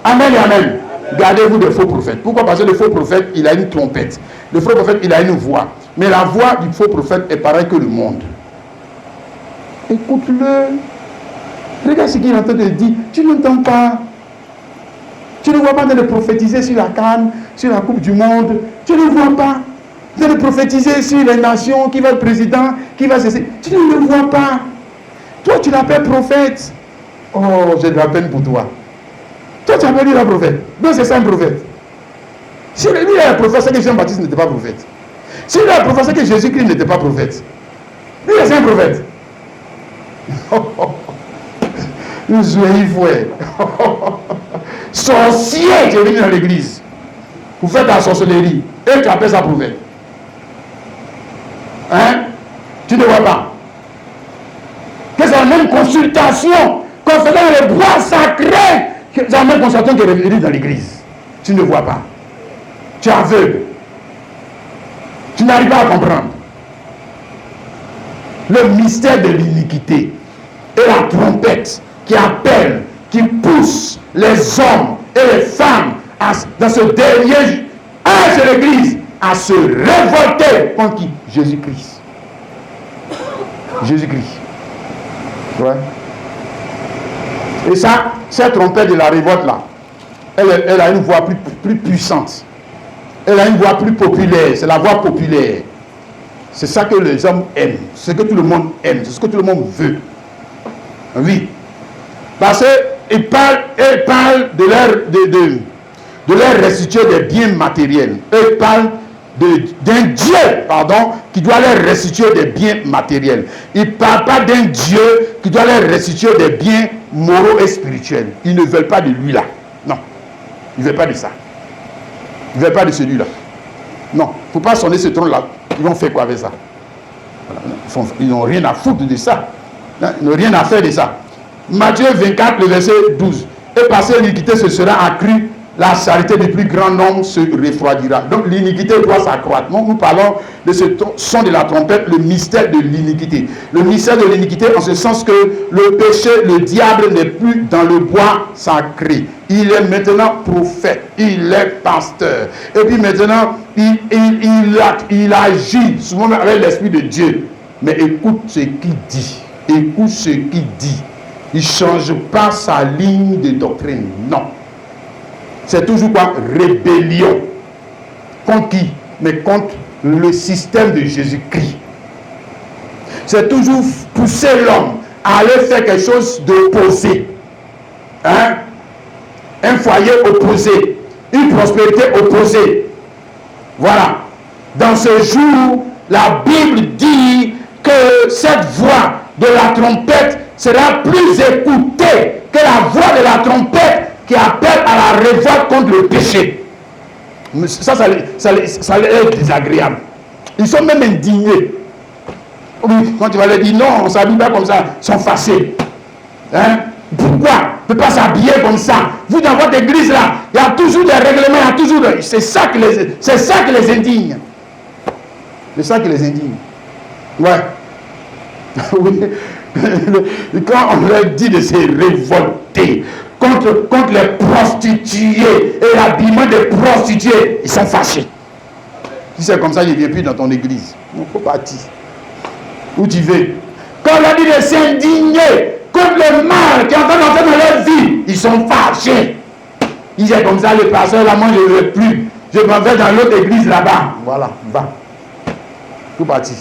Amen et amen. Gardez-vous des faux prophètes. Pourquoi? Parce que le faux prophète, il a une trompette. Le faux prophète, il a une voix. Mais la voix du faux prophète est pareille que le monde. Écoute-le. Regarde ce qu'il est en train de dire. Tu n'entends pas. Tu ne vois pas de prophétiser sur la CAN, sur la Coupe du Monde. Tu ne vois pas de prophétiser sur les nations, qui va être président, qui va cesser. Tu ne le vois pas. Toi, tu l'appelles prophète. Oh, j'ai de la peine pour toi. Toi, tu appelles lui un prophète. Donc, c'est ça un prophète. Si lui est un prophète, c'est que Jean-Baptiste n'était pas prophète. Si lui est un prophète, c'est que Jésus-Christ n'était pas prophète. Lui, c'est un prophète. Nous jouons, sorcier, tu es venu dans l'église. Vous faites la sorcellerie. Et tu appelles ça prophète. Tu ne vois pas. Que c'est la même consultation qu'on fait dans les bois sacrés. C'est la même consultation qui est revenue dans l'église. Tu ne vois pas. Tu es aveugle. Tu n'arrives pas à comprendre. Le mystère de l'iniquité et la trompette qui appelle, qui pousse les hommes et les femmes dans ce dernier âge de l'église à se révolter contre qui? Jésus-Christ. Jésus-Christ. Ouais. Et ça, cette trompette de la révolte là, elle a une voix plus puissante. Elle a une voix plus populaire. C'est la voix populaire. C'est ça que les hommes aiment. C'est ce que tout le monde aime. C'est ce que tout le monde veut. Oui. Parce qu'elle parle de leur restituer des biens matériels. Elle parle d'un Dieu, qui doit leur restituer des biens matériels. Il ne parle pas d'un Dieu qui doit leur restituer des biens moraux et spirituels. Ils ne veulent pas de lui là. Non. Ils ne veulent pas de ça. Ils ne veulent pas de celui-là. Non. Il ne faut pas sonner ce trône-là. Ils vont faire quoi avec ça? Ils n'ont rien à foutre de ça. Ils n'ont rien à faire de ça. Matthieu 24, le verset 12. Et passer l'iniquité, ce sera accru. La charité du plus grand nombre se refroidira. Donc l'iniquité doit s'accroître. Nous parlons de ce son de la trompette, le mystère de l'iniquité. Le mystère de l'iniquité en ce sens que le péché, le diable n'est plus dans le bois sacré. Il est maintenant prophète, il est pasteur. Et puis maintenant, il agit souvent avec l'Esprit de Dieu. Mais écoute ce qu'il dit. Écoute ce qu'il dit. Il ne change pas sa ligne de doctrine. Non. C'est toujours quoi? Rébellion. Contre qui? Mais contre le système de Jésus-Christ. C'est toujours pousser l'homme à aller faire quelque chose d'opposé. Un foyer opposé. Une prospérité opposée. Voilà. Dans ce jour, la Bible dit que cette voix de la trompette sera plus écoutée que la voix de la trompette qui appelle à la révolte contre le péché. Ça est désagréable. Ils sont même indignés. Oui, quand tu vas leur dire non, on ne s'habille pas comme ça, ils sont fâchés. Pourquoi? On ne peut pas s'habiller comme ça. Vous, dans votre église là, il y a toujours des règlements, il y a toujours des... C'est ça qui les indigne. C'est ça qui les indigne. Ouais. Oui. Quand on leur dit de se révolter contre les prostituées et l'habillement des prostituées, ils sont fâchés. Si c'est comme ça, il ne vient plus dans ton église. Il faut partir. Où tu veux. Quand on leur dit de s'indigner contre le mal qui est en train d'entrer dans leur vie, ils sont fâchés. Ils disent comme ça, le pasteur là, moi je ne veux plus. Je m'en vais dans l'autre église là-bas. Voilà, va. Faut partir.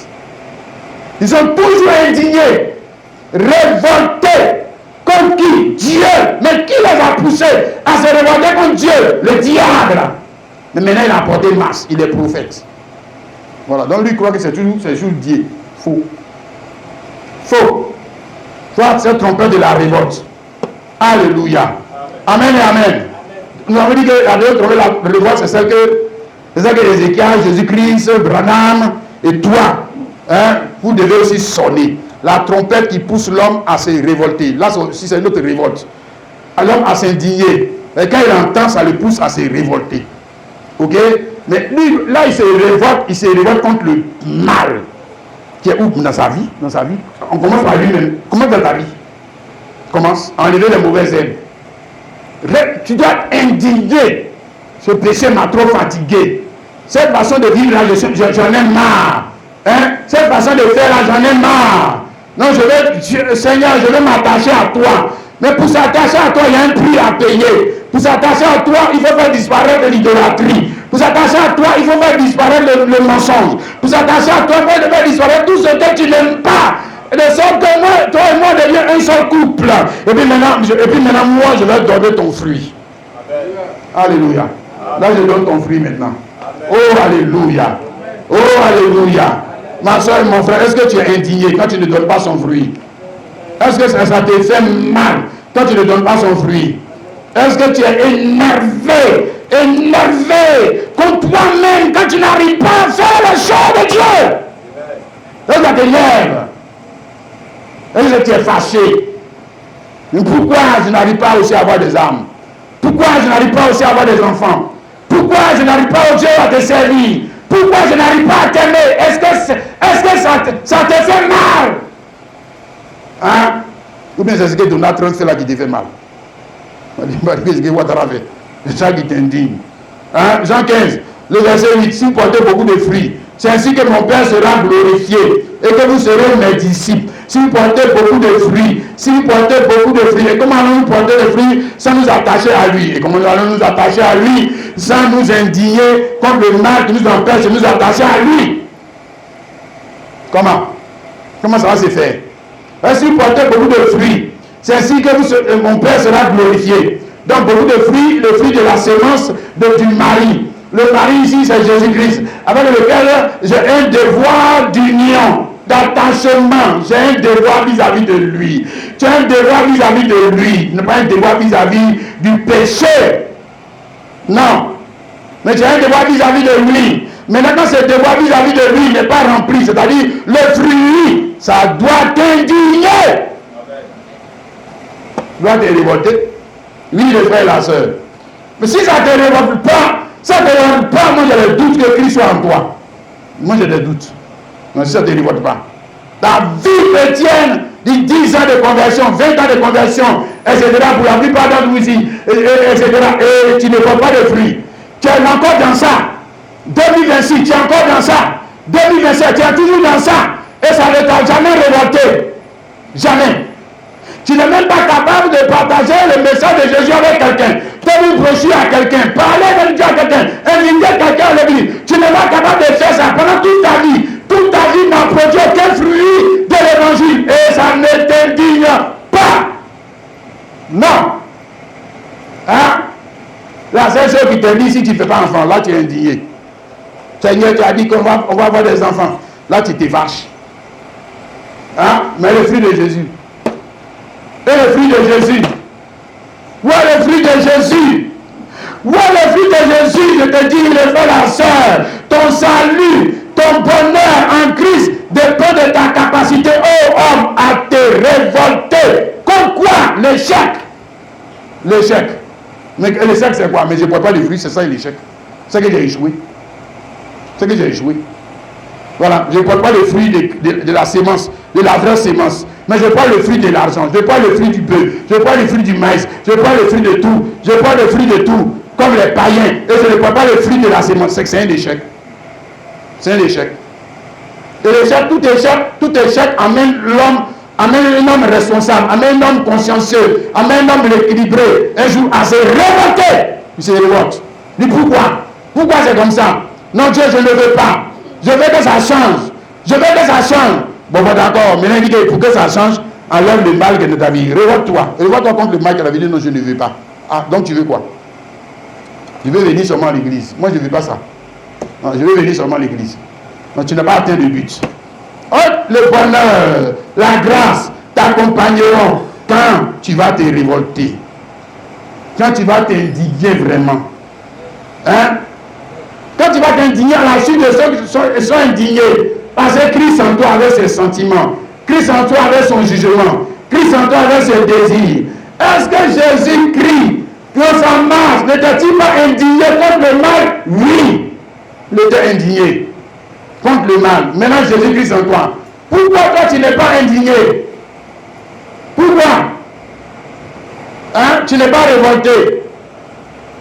Ils sont toujours indignés, révoltés. Contre qui? Dieu. Mais qui les a poussés à se révolter contre Dieu? Le diable. Mais maintenant il a porté masse. Il est prophète. Voilà. Donc lui il croit que c'est toujours Dieu. Faux. Faux. Faut se tromper de la révolte. Alléluia. Amen et amen. Nous avons dit que la révolte c'est celle que Ézéchiel, Jésus-Christ, Branham et toi, vous devez aussi sonner. La trompette qui pousse l'homme à se révolter. Là aussi c'est une autre révolte. L'homme à s'indigner. Et quand il entend, ça le pousse à se révolter. Ok? Mais lui, là il se révolte contre le mal. Qui est où dans sa vie? Dans sa vie. On commence par lui-même. Comment dans ta vie? Commence à enlever les mauvaises herbes. Tu dois être indigné. Ce péché m'a trop fatigué. Cette façon de vivre là, j'en ai marre. Cette façon de faire là, j'en ai marre. Non, Seigneur, je vais m'attacher à toi. Mais pour s'attacher à toi, il y a un prix à payer. Pour s'attacher à toi, il faut faire disparaître l'idolâtrie. Pour s'attacher à toi, il faut faire disparaître le mensonge. Pour s'attacher à toi, il faut faire disparaître tout ce que tu n'aimes pas. De sorte que moi, toi et moi devions un seul couple. Et puis maintenant, moi, je vais donner ton fruit. Amen. Alléluia. Là, je donne ton fruit maintenant. Amen. Oh, alléluia. Oh, alléluia. Ma soeur et mon frère, est-ce que tu es indigné quand tu ne donnes pas son fruit? Est-ce que ça te fait mal quand tu ne donnes pas son fruit? Est-ce que tu es énervé contre toi-même quand tu n'arrives pas à faire le choix de Dieu? Est-ce que ça t'énerve? Est-ce que tu es fâché? Mais pourquoi je n'arrive pas aussi à avoir des âmes? Pourquoi je n'arrive pas aussi à avoir des enfants? Pourquoi je n'arrive pas au Dieu à te servir? Pourquoi je n'arrive pas à t'aimer? Est-ce que ça te fait mal? Hein? Ou bien c'est ce que Donald Trump fait là qui te fait mal? C'est ce que Ouattara fait. C'est ça qui t'indigne. Hein? Jean 15, le verset 8. Si vous portez beaucoup de fruits, c'est ainsi que mon Père sera glorifié et que vous serez mes disciples. si vous portez beaucoup de fruits, et comment allons-nous porter des fruits sans nous attacher à lui? Et comment allons-nous attacher à lui sans nous indigner contre le mal qui nous empêche de nous attacher à lui? Comment ça va se faire? Si vous portez beaucoup de fruits, c'est ainsi que mon Père sera glorifié. Donc beaucoup de fruits, le fruit de la sémence du mari. Le mari ici, c'est Jésus-Christ, avec lequel j'ai un devoir d'union, d'attachement. J'ai un devoir vis-à-vis de lui. Tu as un devoir vis-à-vis de lui, ne pas un devoir vis-à-vis du péché. Non. Mais tu as un devoir vis-à-vis de lui. Maintenant, quand ce devoir vis-à-vis de lui n'est pas rempli, c'est-à-dire le fruit, ça doit t'indigner. Doit te révolter. Oui, le frère et la soeur. Mais si ça ne te révolte pas, moi j'ai le doute que Christ soit en toi. Moi j'ai des doutes. Mais si ça ne te révolte pas. Ta vie chrétienne, de 10 ans de conversion, 20 ans de conversion, etc. pour la plupart d'entre vous ici, etc. Et tu ne vois pas de fruits. Tu es encore dans ça. 2026, tu es encore dans ça. 2027, tu es toujours dans ça. Et ça ne t'a jamais révolté. Jamais. Tu n'es même pas capable de partager le message de Jésus avec quelqu'un. Donner une brochure à quelqu'un. Parler de Dieu à quelqu'un. Inviter quelqu'un à l'église. Tu n'es pas capable de faire ça pendant toute ta vie. Toute ta vie n'a produit aucun fruit de l'évangile. Et ça ne t'indigne pas. Non. Hein? La seule chose qui te dit, si tu ne fais pas enfant, là tu es indigné. Seigneur, tu as dit qu'on va avoir des enfants. Là tu te vaches. Hein? Mais le fruit de Jésus. Et le fruit de Jésus. Où est le fruit de Jésus? Où est le fruit de Jésus? Je te dis, le frère, la soeur, ton salut, ton bonheur en Christ dépend de ta capacité, ô homme, à te révolter. Comme quoi? L'échec. L'échec. Mais l'échec, c'est quoi? Mais je ne porte pas les fruits, c'est ça l'échec. C'est que j'ai échoué. C'est que j'ai échoué. Voilà, je ne porte pas le fruit de la sémence, de la vraie sémence. Mais je prends le fruit de l'argent, je prends le fruit du bœuf, je prends le fruit du maïs, je prends le fruit de tout, je prends le fruit de tout, comme les païens. Et je ne prends pas le fruit de la sémence, c'est un échec. C'est un échec. Et l'échec, tout échec amène un homme responsable, amène un homme consciencieux, amène un homme équilibré, un jour à se révolter. Il se révolte. Il dit pourquoi? Pourquoi c'est comme ça? Non, Dieu, je ne veux pas. Je veux que ça change. Je veux que ça change. Bon, d'accord. Maintenant, il dit que pour que ça change, enlève le mal que de ta vie. Révolte-toi. Révolte-toi contre le mal que la vie dit non, je ne veux pas. Ah, donc tu veux quoi? Je veux venir seulement à l'église. Moi, je ne veux pas ça. Non, je veux venir seulement à l'église. Non, tu n'as pas atteint le but. Oh, le bonheur, la grâce t'accompagneront quand tu vas te révolter. Quand tu vas t'indigner vraiment. Hein? Quand tu vas t'indigner à la suite de ceux qui sont indignés, parce que Christ en toi avec ses sentiments, Christ en toi avec son jugement, Christ en toi avec ses désirs. Est-ce que Jésus crie que ça marche? N'était-il pas indigné contre le mal? Oui, il était indigné contre le mal. Maintenant, Jésus-Christ en toi. Pourquoi toi tu n'es pas indigné? Pourquoi? Hein? Tu n'es pas révolté.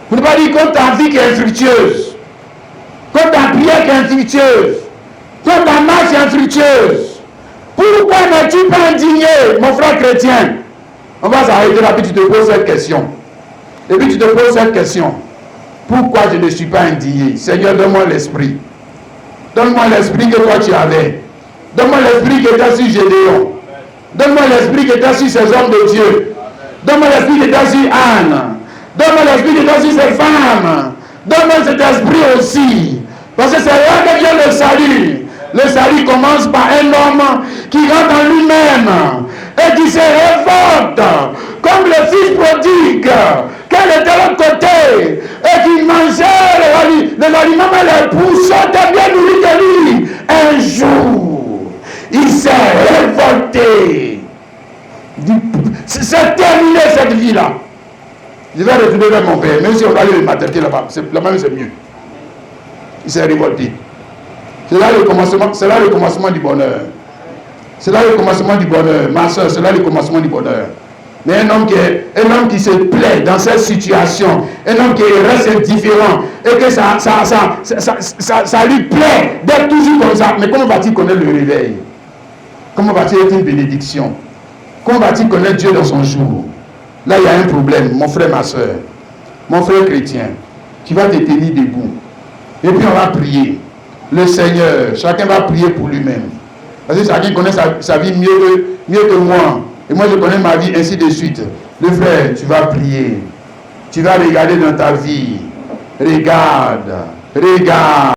Vous ne pas dire contre ta vie qui est infructueuse, contre ta prière qui est infructueuse, contre ta marche qui est infructueuse. Pourquoi n'es-tu pas indigné, mon frère chrétien? On va s'arrêter là, puis tu te poses cette question. Et puis tu te poses cette question. Pourquoi je ne suis pas indigné? Seigneur, donne-moi l'esprit. Donne-moi l'esprit que toi tu avais. Donne-moi l'esprit qui était sur Gédéon. Donne-moi l'esprit qui était sur ces hommes de Dieu. Donne-moi l'esprit qui était sur Anne. Donne-moi l'esprit qui était sur ces femmes. Donne-moi cet esprit aussi. Parce que c'est là que vient le salut. Le salut commence par un homme qui rentre en lui-même et qui se révolte comme le fils prodigue, qu'elle était de l'autre côté et qui mangeait les aliments, mais les poussons étaient bien nourris que lui. Un jour, il s'est révolté. C'est terminé cette vie-là. Je vais retourner vers mon père, même si on va aller le maternité là-bas, là-bas c'est mieux. Il s'est révolté. C'est là le commencement du bonheur. C'est là le commencement du bonheur. Ma soeur, c'est là le commencement du bonheur. Mais un homme qui se plaît dans cette situation, un homme qui reste indifférent et que ça lui plaît d'être toujours comme ça. Mais comment va-t-il connaître le réveil? Comment va-t-il être une bénédiction? Comment va-t-il connaître Dieu dans son jour? Là, il y a un problème, mon frère, ma soeur, mon frère chrétien. Tu vas te tenir debout. Et puis on va prier. Le Seigneur, chacun va prier pour lui-même. Parce que chacun connaît sa vie mieux que moi. Et moi, je connais ma vie, ainsi de suite. Le frère, tu vas prier. Tu vas regarder dans ta vie. Regarde.